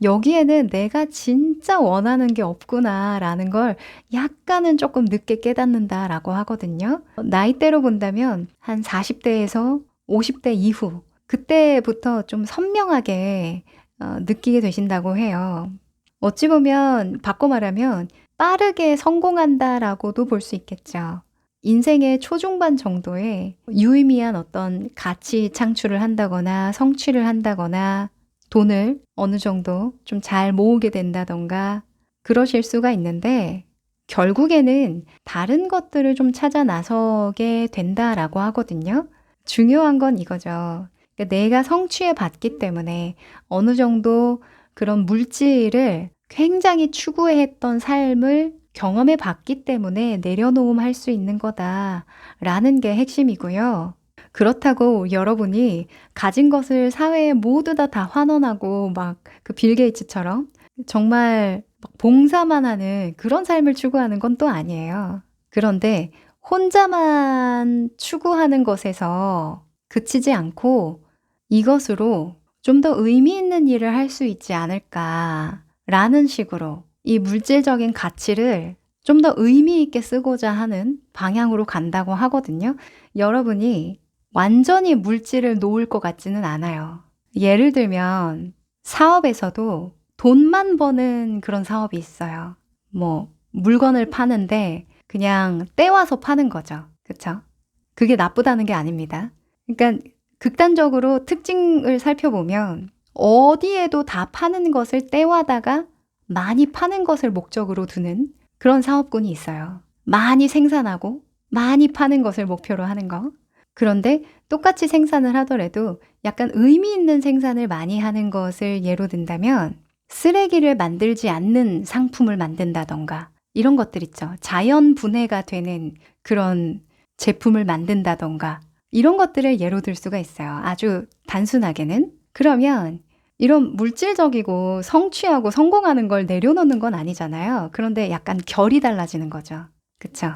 여기에는 내가 진짜 원하는 게 없구나라는 걸 약간은 조금 늦게 깨닫는다라고 하거든요. 나이대로 본다면 한 40대에서 50대 이후, 그때부터 좀 선명하게 느끼게 되신다고 해요. 어찌 보면 바꿔 말하면 빠르게 성공한다라고도 볼 수 있겠죠. 인생의 초중반 정도에 유의미한 어떤 가치 창출을 한다거나 성취를 한다거나 돈을 어느 정도 좀 잘 모으게 된다던가 그러실 수가 있는데, 결국에는 다른 것들을 좀 찾아 나서게 된다라고 하거든요. 중요한 건 이거죠. 그러니까 내가 성취해 봤기 때문에 어느 정도 그런 물질을 굉장히 추구해 했던 삶을 경험해 봤기 때문에 내려놓음할 수 있는 거다라는 게 핵심이고요. 그렇다고 여러분이 가진 것을 사회에 모두 다 환원하고 막 그 빌 게이츠처럼 정말 막 봉사만 하는 그런 삶을 추구하는 건 또 아니에요. 그런데 혼자만 추구하는 것에서 그치지 않고 이것으로 좀 더 의미 있는 일을 할 수 있지 않을까라는 식으로 이 물질적인 가치를 좀 더 의미 있게 쓰고자 하는 방향으로 간다고 하거든요. 여러분이 완전히 물질을 놓을 것 같지는 않아요. 예를 들면 사업에서도 돈만 버는 그런 사업이 있어요. 뭐 물건을 파는데 그냥 떼와서 파는 거죠. 그쵸? 그게 나쁘다는 게 아닙니다. 그러니까 극단적으로 특징을 살펴보면 어디에도 다 파는 것을 떼와다가 많이 파는 것을 목적으로 두는 그런 사업군이 있어요. 많이 생산하고 많이 파는 것을 목표로 하는 거. 그런데 똑같이 생산을 하더라도 약간 의미 있는 생산을 많이 하는 것을 예로 든다면 쓰레기를 만들지 않는 상품을 만든다던가 이런 것들 있죠. 자연 분해가 되는 그런 제품을 만든다던가 이런 것들을 예로 들 수가 있어요. 아주 단순하게는. 그러면 이런 물질적이고 성취하고 성공하는 걸 내려놓는 건 아니잖아요. 그런데 약간 결이 달라지는 거죠. 그쵸?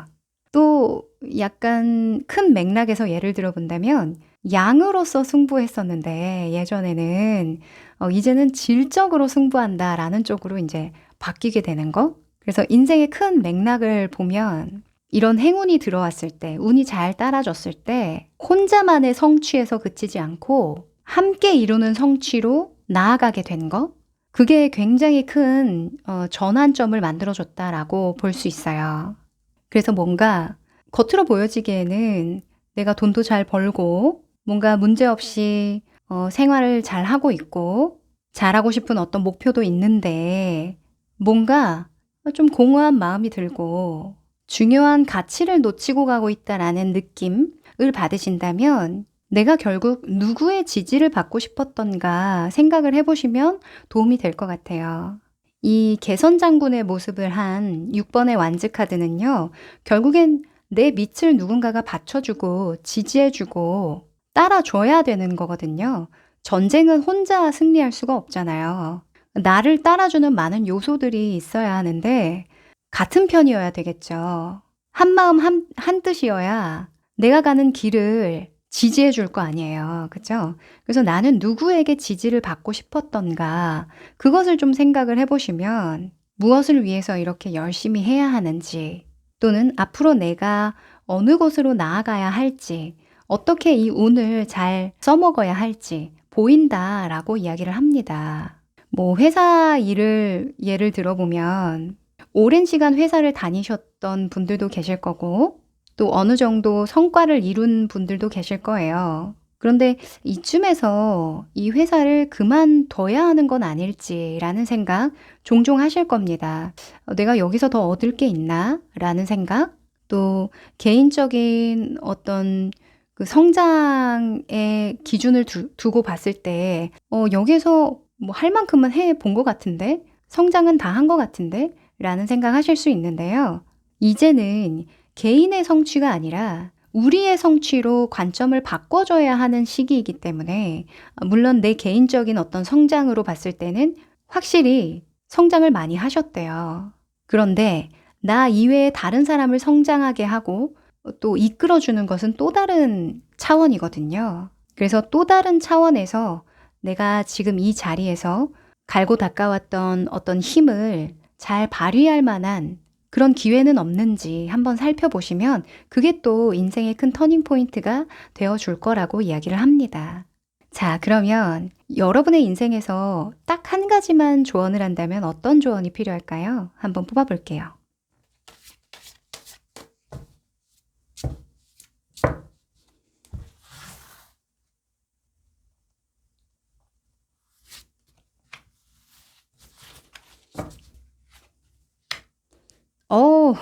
또 약간 큰 맥락에서 예를 들어 본다면 양으로서 승부했었는데 예전에는 이제는 질적으로 승부한다라는 쪽으로 이제 바뀌게 되는 거. 그래서 인생의 큰 맥락을 보면 이런 행운이 들어왔을 때, 운이 잘 따라줬을 때 혼자만의 성취에서 그치지 않고 함께 이루는 성취로 나아가게 된 거. 그게 굉장히 큰 전환점을 만들어줬다라고 볼 수 있어요. 그래서 뭔가 겉으로 보여지기에는 내가 돈도 잘 벌고 뭔가 문제없이 생활을 잘하고 있고 잘하고 싶은 어떤 목표도 있는데 뭔가 좀 공허한 마음이 들고 중요한 가치를 놓치고 가고 있다라는 느낌을 받으신다면 내가 결국 누구의 지지를 받고 싶었던가 생각을 해보시면 도움이 될 것 같아요. 이 개선 장군의 모습을 한 6번의 완즈 카드는요. 결국엔 내 밑을 누군가가 받쳐주고 지지해주고 따라줘야 되는 거거든요. 전쟁은 혼자 승리할 수가 없잖아요. 나를 따라주는 많은 요소들이 있어야 하는데 같은 편이어야 되겠죠. 한 마음 한 뜻이어야 내가 가는 길을 지지해 줄 거 아니에요. 그죠? 그래서 나는 누구에게 지지를 받고 싶었던가 그것을 좀 생각을 해보시면 무엇을 위해서 이렇게 열심히 해야 하는지 또는 앞으로 내가 어느 곳으로 나아가야 할지 어떻게 이 운을 잘 써먹어야 할지 보인다라고 이야기를 합니다. 뭐 회사 일을 예를 들어보면 오랜 시간 회사를 다니셨던 분들도 계실 거고 또 어느 정도 성과를 이룬 분들도 계실 거예요. 그런데 이쯤에서 이 회사를 그만둬야 하는 건 아닐지라는 생각 종종 하실 겁니다. 내가 여기서 더 얻을 게 있나? 라는 생각, 또 개인적인 어떤 그 성장의 기준을 두고 봤을 때, 여기서 뭐 할 만큼은 해 본 것 같은데? 성장은 다 한 것 같은데? 라는 생각 하실 수 있는데요. 이제는 개인의 성취가 아니라 우리의 성취로 관점을 바꿔줘야 하는 시기이기 때문에 물론 내 개인적인 어떤 성장으로 봤을 때는 확실히 성장을 많이 하셨대요. 그런데 나 이외에 다른 사람을 성장하게 하고 또 이끌어주는 것은 또 다른 차원이거든요. 그래서 또 다른 차원에서 내가 지금 이 자리에서 갈고 닦아왔던 어떤 힘을 잘 발휘할 만한 그런 기회는 없는지 한번 살펴보시면 그게 또 인생의 큰 터닝 포인트가 되어 줄 거라고 이야기를 합니다. 자, 그러면 여러분의 인생에서 딱 한 가지만 조언을 한다면 어떤 조언이 필요할까요? 한번 뽑아볼게요. 오,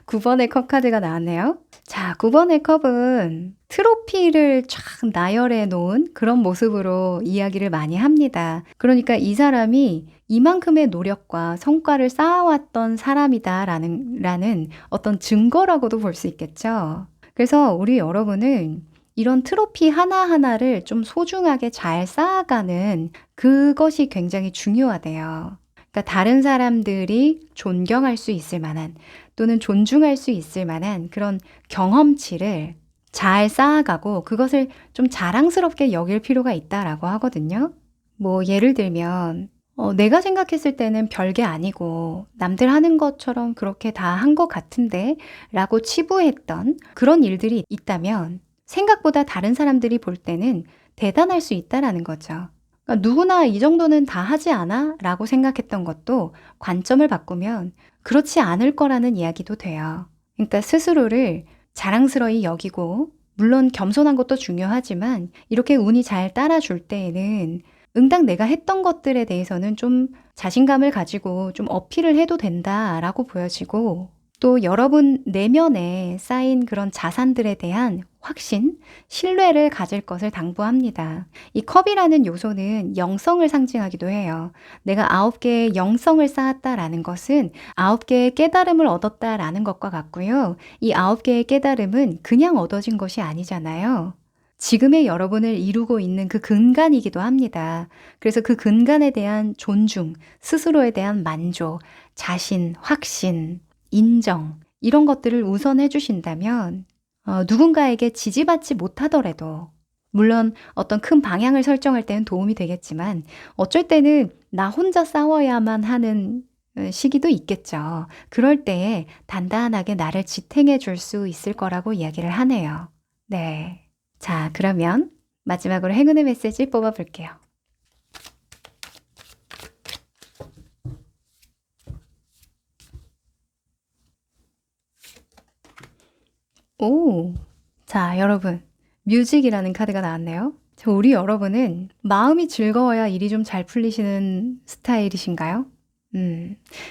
9번의 컵 카드가 나왔네요. 자, 9번의 컵은 트로피를 쫙 나열해 놓은 그런 모습으로 이야기를 많이 합니다. 그러니까 이 사람이 이만큼의 노력과 성과를 쌓아왔던 사람이다라는 어떤 증거라고도 볼 수 있겠죠. 그래서 우리 여러분은 이런 트로피 하나하나를 좀 소중하게 잘 쌓아가는 그것이 굉장히 중요하대요. 그러니까 다른 사람들이 존경할 수 있을 만한 또는 존중할 수 있을 만한 그런 경험치를 잘 쌓아가고 그것을 좀 자랑스럽게 여길 필요가 있다라고 하거든요. 뭐 예를 들면 내가 생각했을 때는 별게 아니고 남들 하는 것처럼 그렇게 다 한 것 같은데 라고 치부했던 그런 일들이 있다면 생각보다 다른 사람들이 볼 때는 대단할 수 있다라는 거죠. 그러니까 누구나 이 정도는 다 하지 않아? 라고 생각했던 것도 관점을 바꾸면 그렇지 않을 거라는 이야기도 돼요. 그러니까 스스로를 자랑스러이 여기고 물론 겸손한 것도 중요하지만 이렇게 운이 잘 따라줄 때에는 응당 내가 했던 것들에 대해서는 좀 자신감을 가지고 좀 어필을 해도 된다라고 보여지고 또 여러분 내면에 쌓인 그런 자산들에 대한 확신, 신뢰를 가질 것을 당부합니다. 이 컵이라는 요소는 영성을 상징하기도 해요. 내가 9개의 영성을 쌓았다라는 것은 9개의 깨달음을 얻었다라는 것과 같고요. 이 9개의 깨달음은 그냥 얻어진 것이 아니잖아요. 지금의 여러분을 이루고 있는 그 근간이기도 합니다. 그래서 그 근간에 대한 존중, 스스로에 대한 만족, 자신, 확신, 인정, 이런 것들을 우선해 주신다면 누군가에게 지지받지 못하더라도 물론 어떤 큰 방향을 설정할 때는 도움이 되겠지만 어쩔 때는 나 혼자 싸워야만 하는 시기도 있겠죠. 그럴 때에 단단하게 나를 지탱해 줄 수 있을 거라고 이야기를 하네요. 네. 자, 그러면 마지막으로 행운의 메시지 뽑아볼게요. 오. 자, 여러분. 뮤직이라는 카드가 나왔네요. 우리 여러분은 마음이 즐거워야 일이 좀 잘 풀리시는 스타일이신가요?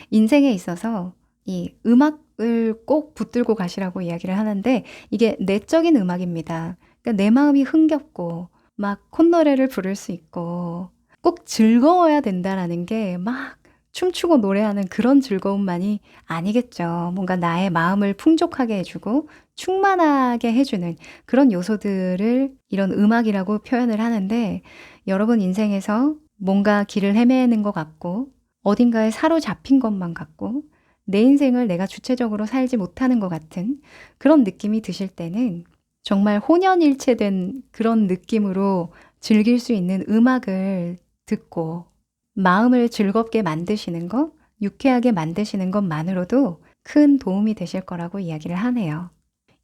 인생에 있어서 이 음악을 꼭 붙들고 가시라고 이야기를 하는데 이게 내적인 음악입니다. 그러니까 내 마음이 흥겹고 막 콧노래를 부를 수 있고 꼭 즐거워야 된다라는 게 막 춤추고 노래하는 그런 즐거움만이 아니겠죠. 뭔가 나의 마음을 풍족하게 해주고 충만하게 해주는 그런 요소들을 이런 음악이라고 표현을 하는데 여러분 인생에서 뭔가 길을 헤매는 것 같고 어딘가에 사로잡힌 것만 같고 내 인생을 내가 주체적으로 살지 못하는 것 같은 그런 느낌이 드실 때는 정말 혼연일체된 그런 느낌으로 즐길 수 있는 음악을 듣고 마음을 즐겁게 만드시는 것, 유쾌하게 만드시는 것만으로도 큰 도움이 되실 거라고 이야기를 하네요.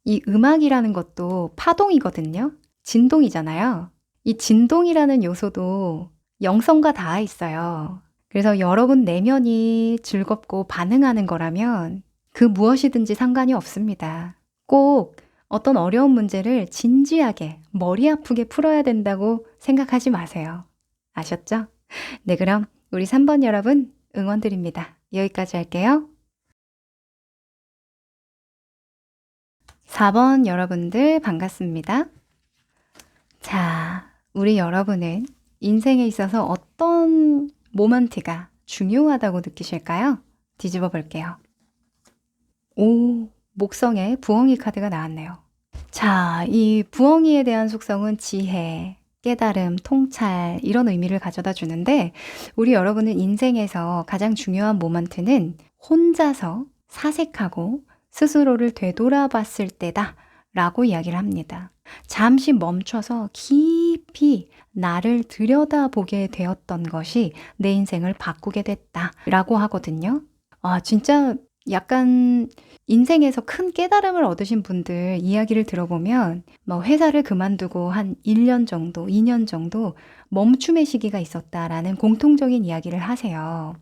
이 음악이라는 것도 파동이거든요. 진동이잖아요. 이 진동이라는 요소도 영성과 닿아 있어요. 그래서 여러분 내면이 즐겁고 반응하는 거라면 그 무엇이든지 상관이 없습니다. 꼭 어떤 어려운 문제를 진지하게 머리 아프게 풀어야 된다고 생각하지 마세요. 아셨죠? 네, 그럼 우리 3번 여러분 응원드립니다. 여기까지 할게요. 4번 여러분들 반갑습니다. 자, 우리 여러분은 인생에 있어서 어떤 모먼트가 중요하다고 느끼실까요? 뒤집어 볼게요. 오, 목성에 부엉이 카드가 나왔네요. 자, 이 부엉이에 대한 속성은 지혜, 깨달음, 통찰 이런 의미를 가져다 주는데 우리 여러분은 인생에서 가장 중요한 모먼트는 혼자서 사색하고 스스로를 되돌아봤을 때다 라고 이야기를 합니다. 잠시 멈춰서 깊이 나를 들여다보게 되었던 것이 내 인생을 바꾸게 됐다 라고 하거든요. 아, 진짜 약간 인생에서 큰 깨달음을 얻으신 분들 이야기를 들어보면 뭐 회사를 그만두고 한 1년 정도, 2년 정도 멈춤의 시기가 있었다라는 공통적인 이야기를 하세요.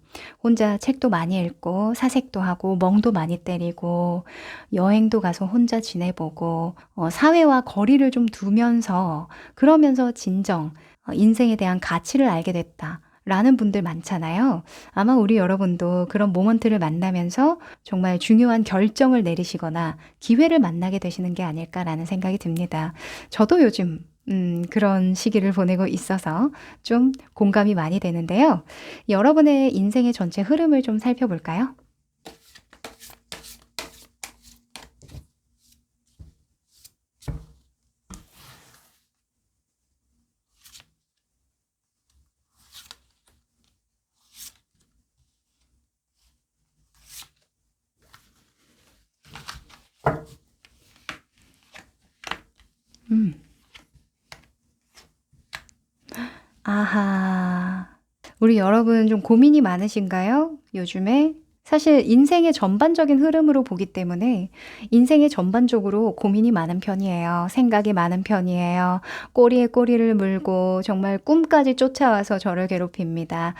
혼자 책도 많이 읽고 사색도 하고 멍도 많이 때리고 여행도 가서 혼자 지내보고 사회와 거리를 좀 두면서 그러면서 진정 인생에 대한 가치를 알게 됐다. 라는 분들 많잖아요. 아마 우리 여러분도 그런 모먼트를 만나면서 정말 중요한 결정을 내리시거나 기회를 만나게 되시는 게 아닐까라는 생각이 듭니다. 저도 요즘 그런 시기를 보내고 있어서 좀 공감이 많이 되는데요. 여러분의 인생의 전체 흐름을 좀 살펴볼까요? 음. 아하. 우리 여러분 좀 고민이 많으신가요? 요즘에? 사실 인생의 전반적인 흐름으로 보기 때문에 인생의 전반적으로 고민이 많은 편이에요. 생각이 많은 편이에요. 꼬리에 꼬리를 물고 정말 꿈까지 쫓아와서 저를 괴롭힙니다.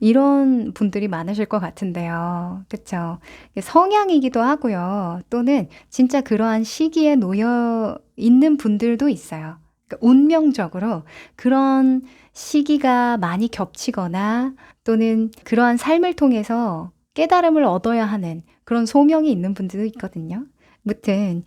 이런 분들이 많으실 것 같은데요. 그쵸? 성향이기도 하고요. 또는 진짜 그러한 시기에 놓여 있는 분들도 있어요. 그러니까 운명적으로 그런 시기가 많이 겹치거나 또는 그러한 삶을 통해서 깨달음을 얻어야 하는 그런 소명이 있는 분들도 있거든요. 무튼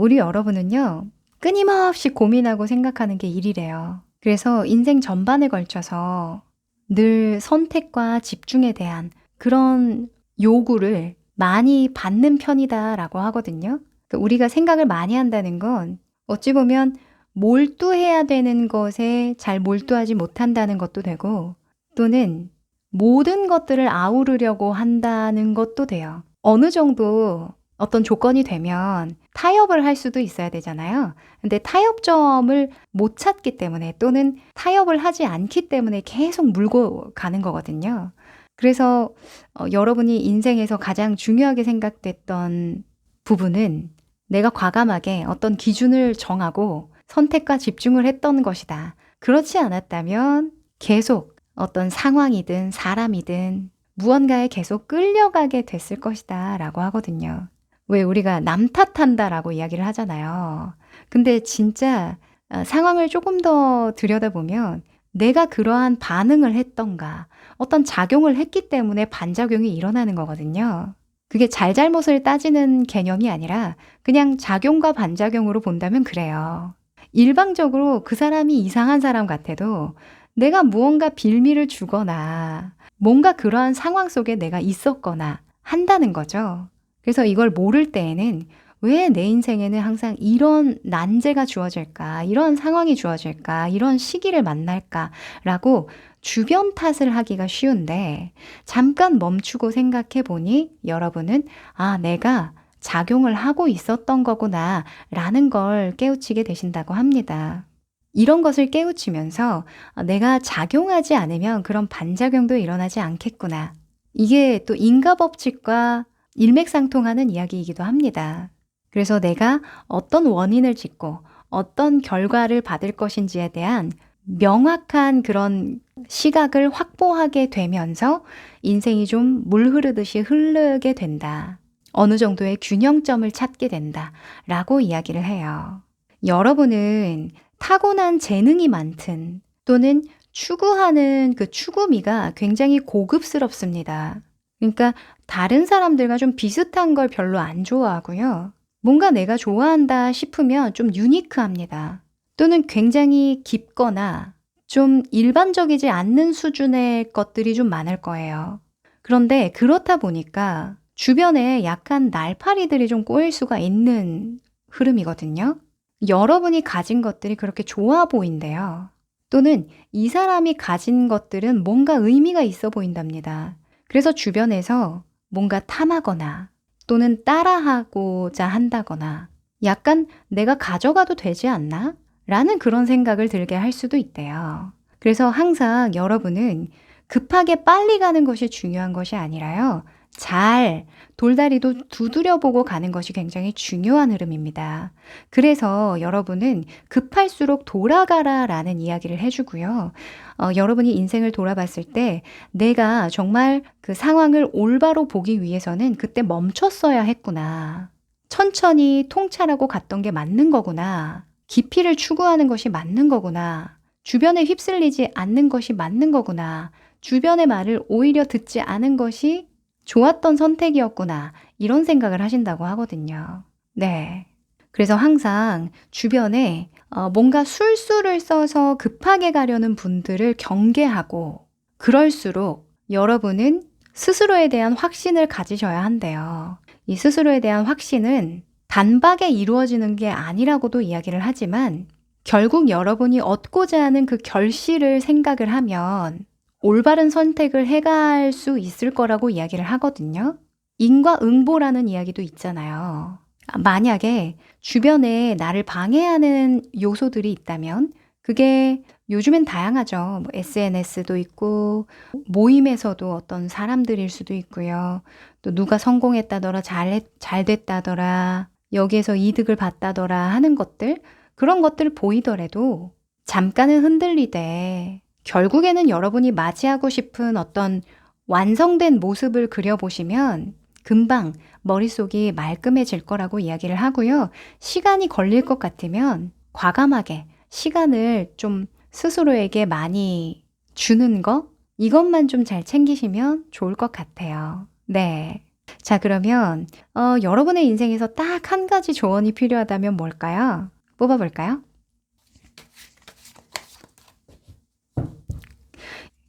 우리 여러분은요. 끊임없이 고민하고 생각하는 게 일이래요. 그래서 인생 전반에 걸쳐서 늘 선택과 집중에 대한 그런 요구를 많이 받는 편이다라고 하거든요. 그러니까 우리가 생각을 많이 한다는 건 어찌 보면 몰두해야 되는 것에 잘 몰두하지 못한다는 것도 되고 또는 모든 것들을 아우르려고 한다는 것도 돼요. 어느 정도 어떤 조건이 되면 타협을 할 수도 있어야 되잖아요. 근데 타협점을 못 찾기 때문에 또는 타협을 하지 않기 때문에 계속 물고 가는 거거든요. 그래서 여러분이 인생에서 가장 중요하게 생각됐던 부분은 내가 과감하게 어떤 기준을 정하고 선택과 집중을 했던 것이다. 그렇지 않았다면 계속 어떤 상황이든 사람이든 무언가에 계속 끌려가게 됐을 것이다 라고 하거든요. 왜 우리가 남 탓한다라고 이야기를 하잖아요. 근데 진짜 상황을 조금 더 들여다보면 내가 그러한 반응을 했던가 어떤 작용을 했기 때문에 반작용이 일어나는 거거든요. 그게 잘잘못을 따지는 개념이 아니라 그냥 작용과 반작용으로 본다면 그래요. 일방적으로 그 사람이 이상한 사람 같아도 내가 무언가 빌미를 주거나 뭔가 그러한 상황 속에 내가 있었거나 한다는 거죠. 그래서 이걸 모를 때에는 '왜 내 인생에는 항상 이런 난제가 주어질까? 이런 상황이 주어질까? 이런 시기를 만날까?'라고 주변 탓을 하기가 쉬운데 잠깐 멈추고 생각해 보니 여러분은 '아 내가 작용을 하고 있었던 거구나.'라는 걸 깨우치게 되신다고 합니다. 이런 것을 깨우치면서 '내가 작용하지 않으면 그런 반작용도 일어나지 않겠구나.' 이게 또 인과 법칙과 일맥상통하는 이야기이기도 합니다. 그래서 내가 어떤 원인을 짓고 어떤 결과를 받을 것인지에 대한 명확한 그런 시각을 확보하게 되면서 인생이 좀 물 흐르듯이 흐르게 된다. 어느 정도의 균형점을 찾게 된다. 라고 이야기를 해요. 여러분은 타고난 재능이 많든 또는 추구하는 그 추구미가 굉장히 고급스럽습니다. 그러니까 다른 사람들과 좀 비슷한 걸 별로 안 좋아하고요. 뭔가 내가 좋아한다 싶으면 좀 유니크합니다. 또는 굉장히 깊거나 좀 일반적이지 않는 수준의 것들이 좀 많을 거예요. 그런데 그렇다 보니까 주변에 약간 날파리들이 좀 꼬일 수가 있는 흐름이거든요. 여러분이 가진 것들이 그렇게 좋아 보인대요. 또는 이 사람이 가진 것들은 뭔가 의미가 있어 보인답니다. 그래서 주변에서 뭔가 탐하거나 또는 따라하고자 한다거나 약간 '내가 가져가도 되지 않나?' 라는 그런 생각을 들게 할 수도 있대요. 그래서 항상 여러분은 급하게 빨리 가는 것이 중요한 것이 아니라요. 잘 돌다리도 두드려 보고 가는 것이 굉장히 중요한 흐름입니다. 그래서 여러분은 "급할수록 돌아가라."라는 이야기를 해 주고요. 여러분이 인생을 돌아봤을 때 '내가 정말 그 상황을 올바로 보기 위해서는 그때 멈췄어야 했구나. 천천히 통찰하고 갔던 게 맞는 거구나. 깊이를 추구하는 것이 맞는 거구나. 주변에 휩쓸리지 않는 것이 맞는 거구나. 주변의 말을 오히려 듣지 않은 것이 좋았던 선택이었구나.' 이런 생각을 하신다고 하거든요. 네. 그래서 항상 주변에 뭔가 술수를 써서 급하게 가려는 분들을 경계하고 그럴수록 여러분은 스스로에 대한 확신을 가지셔야 한대요. 이 스스로에 대한 확신은 단박에 이루어지는 게 아니라고도 이야기를 하지만 결국 여러분이 얻고자 하는 그 결실을 생각을 하면 올바른 선택을 해갈 수 있을 거라고 이야기를 하거든요. 인과응보라는 이야기도 있잖아요. 만약에 주변에 나를 방해하는 요소들이 있다면 그게 요즘엔 다양하죠. 뭐 SNS도 있고 모임에서도 어떤 사람들일 수도 있고요. 또 누가 성공했다더라, 잘 됐다더라, 여기에서 이득을 봤다더라 하는 것들, 그런 것들 보이더라도 잠깐은 흔들리되 결국에는 여러분이 맞이하고 싶은 어떤 완성된 모습을 그려보시면 금방 머릿속이 말끔해질 거라고 이야기를 하고요. 시간이 걸릴 것 같으면 과감하게 시간을 좀 스스로에게 많이 주는 거, 이것만 좀 잘 챙기시면 좋을 것 같아요. 네. 자, 그러면 여러분의 인생에서 딱 한 가지 조언이 필요하다면 뭘까요? 뽑아볼까요?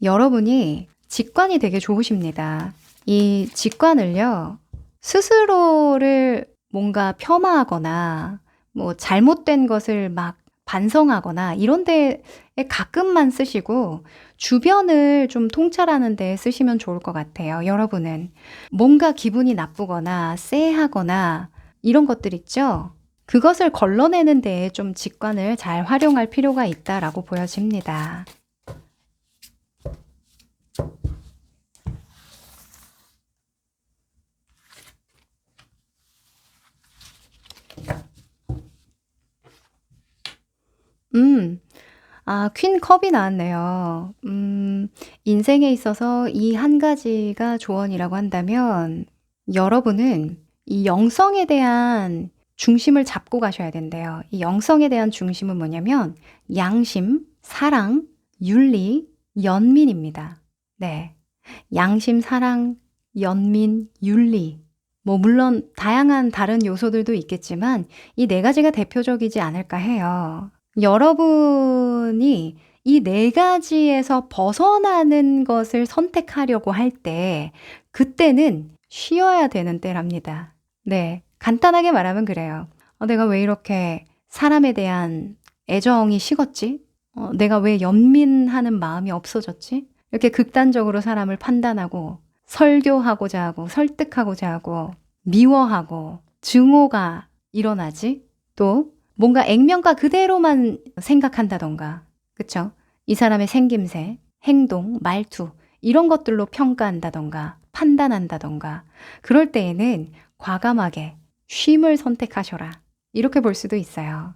여러분이 직관이 되게 좋으십니다. 이 직관을요, 스스로를 뭔가 폄하하거나 뭐 잘못된 것을 막 반성하거나 이런 데에 가끔만 쓰시고 주변을 좀 통찰하는 데 쓰시면 좋을 것 같아요. 여러분은 뭔가 기분이 나쁘거나 쎄하거나 이런 것들 있죠? 그것을 걸러내는 데에 좀 직관을 잘 활용할 필요가 있다라고 보여집니다. 음. 퀸 컵이 나왔네요. 인생에 있어서 이 한 가지가 조언이라고 한다면 여러분은 이 영성에 대한 중심을 잡고 가셔야 된대요. 이 영성에 대한 중심은 뭐냐면 양심, 사랑, 윤리, 연민입니다. 네. 양심, 사랑, 연민, 윤리. 뭐 물론 다양한 다른 요소들도 있겠지만 이 네 가지가 대표적이지 않을까 해요. 여러분이 이 네 가지에서 벗어나는 것을 선택하려고 할 때 그때는 쉬어야 되는 때랍니다. 네. 간단하게 말하면 그래요. 내가 왜 이렇게 사람에 대한 애정이 식었지? 내가 왜 연민하는 마음이 없어졌지? 이렇게 극단적으로 사람을 판단하고 설교하고자 하고 설득하고자 하고 미워하고 증오가 일어나지? 또 뭔가 액면가 그대로만 생각한다던가, 그쵸? 이 사람의 생김새, 행동, 말투 이런 것들로 평가한다던가 판단한다던가 그럴 때에는 과감하게 쉼을 선택하셔라. 이렇게 볼 수도 있어요.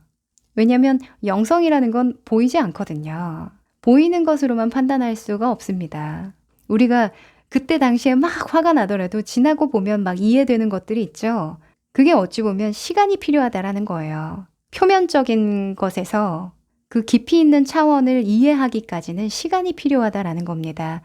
왜냐하면 영성이라는 건 보이지 않거든요. 보이는 것으로만 판단할 수가 없습니다. 우리가 그때 당시에 막 화가 나더라도 지나고 보면 막 이해되는 것들이 있죠. 그게 어찌 보면 시간이 필요하다라는 거예요. 표면적인 것에서 그 깊이 있는 차원을 이해하기까지는 시간이 필요하다라는 겁니다.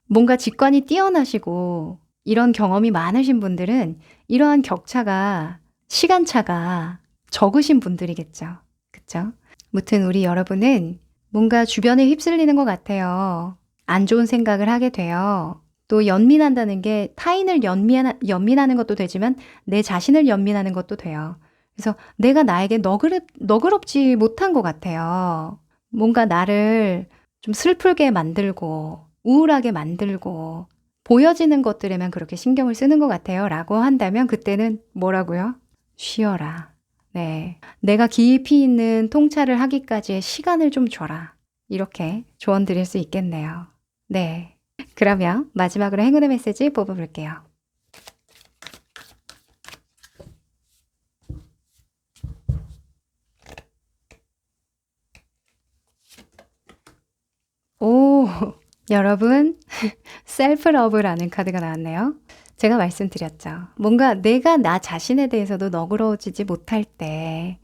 뭔가 직관이 뛰어나시고 이런 경험이 많으신 분들은 이러한 격차가, 시간차가 적으신 분들이겠죠. 그쵸? 무튼 우리 여러분은 뭔가 주변에 휩쓸리는 것 같아요. 안 좋은 생각을 하게 돼요. 또 연민한다는 게 타인을 연민하는 것도 되지만 내 자신을 연민하는 것도 돼요. 그래서 내가 나에게 너그럽지 못한 것 같아요. 뭔가 나를 좀 슬프게 만들고 우울하게 만들고 보여지는 것들에만 그렇게 신경을 쓰는 것 같아요. 라고 한다면 그때는 뭐라고요? 쉬어라. 네. 내가 깊이 있는 통찰을 하기까지의 시간을 좀 줘라. 이렇게 조언 드릴 수 있겠네요. 네. 그러면 마지막으로 행운의 메시지 뽑아볼게요. 오, 여러분, 셀프 러브라는 카드가 나왔네요. 제가 말씀드렸죠. 뭔가 내가 나 자신에 대해서도 너그러워지지 못할 때,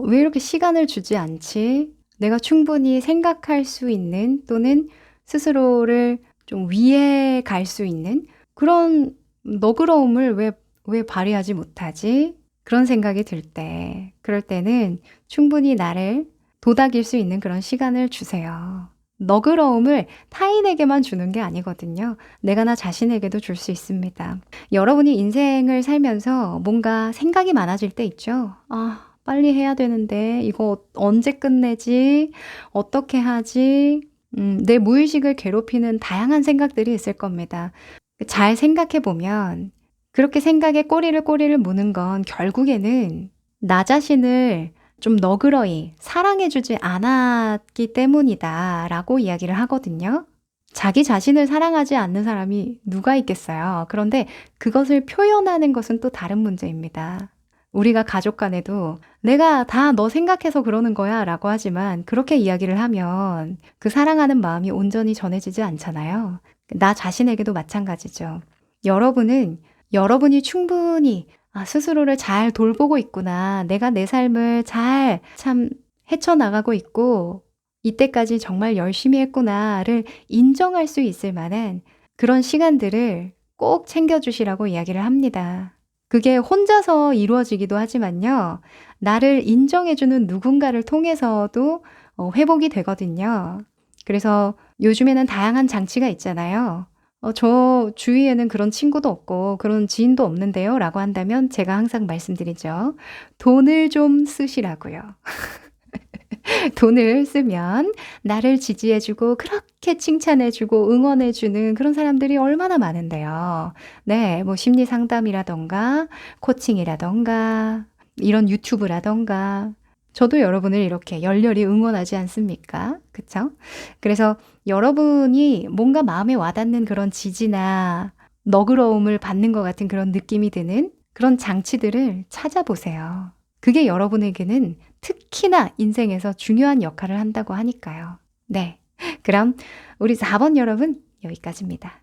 왜 이렇게 시간을 주지 않지? 내가 충분히 생각할 수 있는 또는 스스로를 좀 위에 갈 수 있는 그런 너그러움을 왜 발휘하지 못하지? 그런 생각이 들 때, 그럴 때는 충분히 나를 도닥일 수 있는 그런 시간을 주세요. 너그러움을 타인에게만 주는 게 아니거든요. 내가 나 자신에게도 줄 수 있습니다. 여러분이 인생을 살면서 뭔가 생각이 많아질 때 있죠? 아, 빨리 해야 되는데 이거 언제 끝내지? 어떻게 하지? 내 무의식을 괴롭히는 다양한 생각들이 있을 겁니다. 잘 생각해 보면 그렇게 생각에 꼬리를 무는 건 결국에는 나 자신을 좀 너그러이 사랑해주지 않았기 때문이다 라고 이야기를 하거든요. 자기 자신을 사랑하지 않는 사람이 누가 있겠어요. 그런데 그것을 표현하는 것은 또 다른 문제입니다. 우리가 가족 간에도 내가 다 너 생각해서 그러는 거야 라고 하지만 그렇게 이야기를 하면 그 사랑하는 마음이 온전히 전해지지 않잖아요. 나 자신에게도 마찬가지죠. 여러분이 충분히 스스로를 잘 돌보고 있구나. 내가 내 삶을 잘 참 헤쳐나가고 있고 이때까지 정말 열심히 했구나를 인정할 수 있을 만한 그런 시간들을 꼭 챙겨주시라고 이야기를 합니다. 그게 혼자서 이루어지기도 하지만요. 나를 인정해주는 누군가를 통해서도 회복이 되거든요. 그래서 요즘에는 다양한 장치가 있잖아요. 저 주위에는 그런 친구도 없고 그런 지인도 없는데요. 라고 한다면 제가 항상 말씀드리죠. 돈을 좀 쓰시라고요. 돈을 쓰면 나를 지지해주고 그렇게 칭찬해주고 응원해주는 그런 사람들이 얼마나 많은데요. 네, 뭐 심리 상담이라던가 코칭이라던가 이런 유튜브라던가 저도 여러분을 이렇게 열렬히 응원하지 않습니까? 그쵸? 그래서 여러분이 뭔가 마음에 와닿는 그런 지지나 너그러움을 받는 것 같은 그런 느낌이 드는 그런 장치들을 찾아보세요. 그게 여러분에게는 특히나 인생에서 중요한 역할을 한다고 하니까요. 네. 그럼 우리 4번 여러분 여기까지입니다.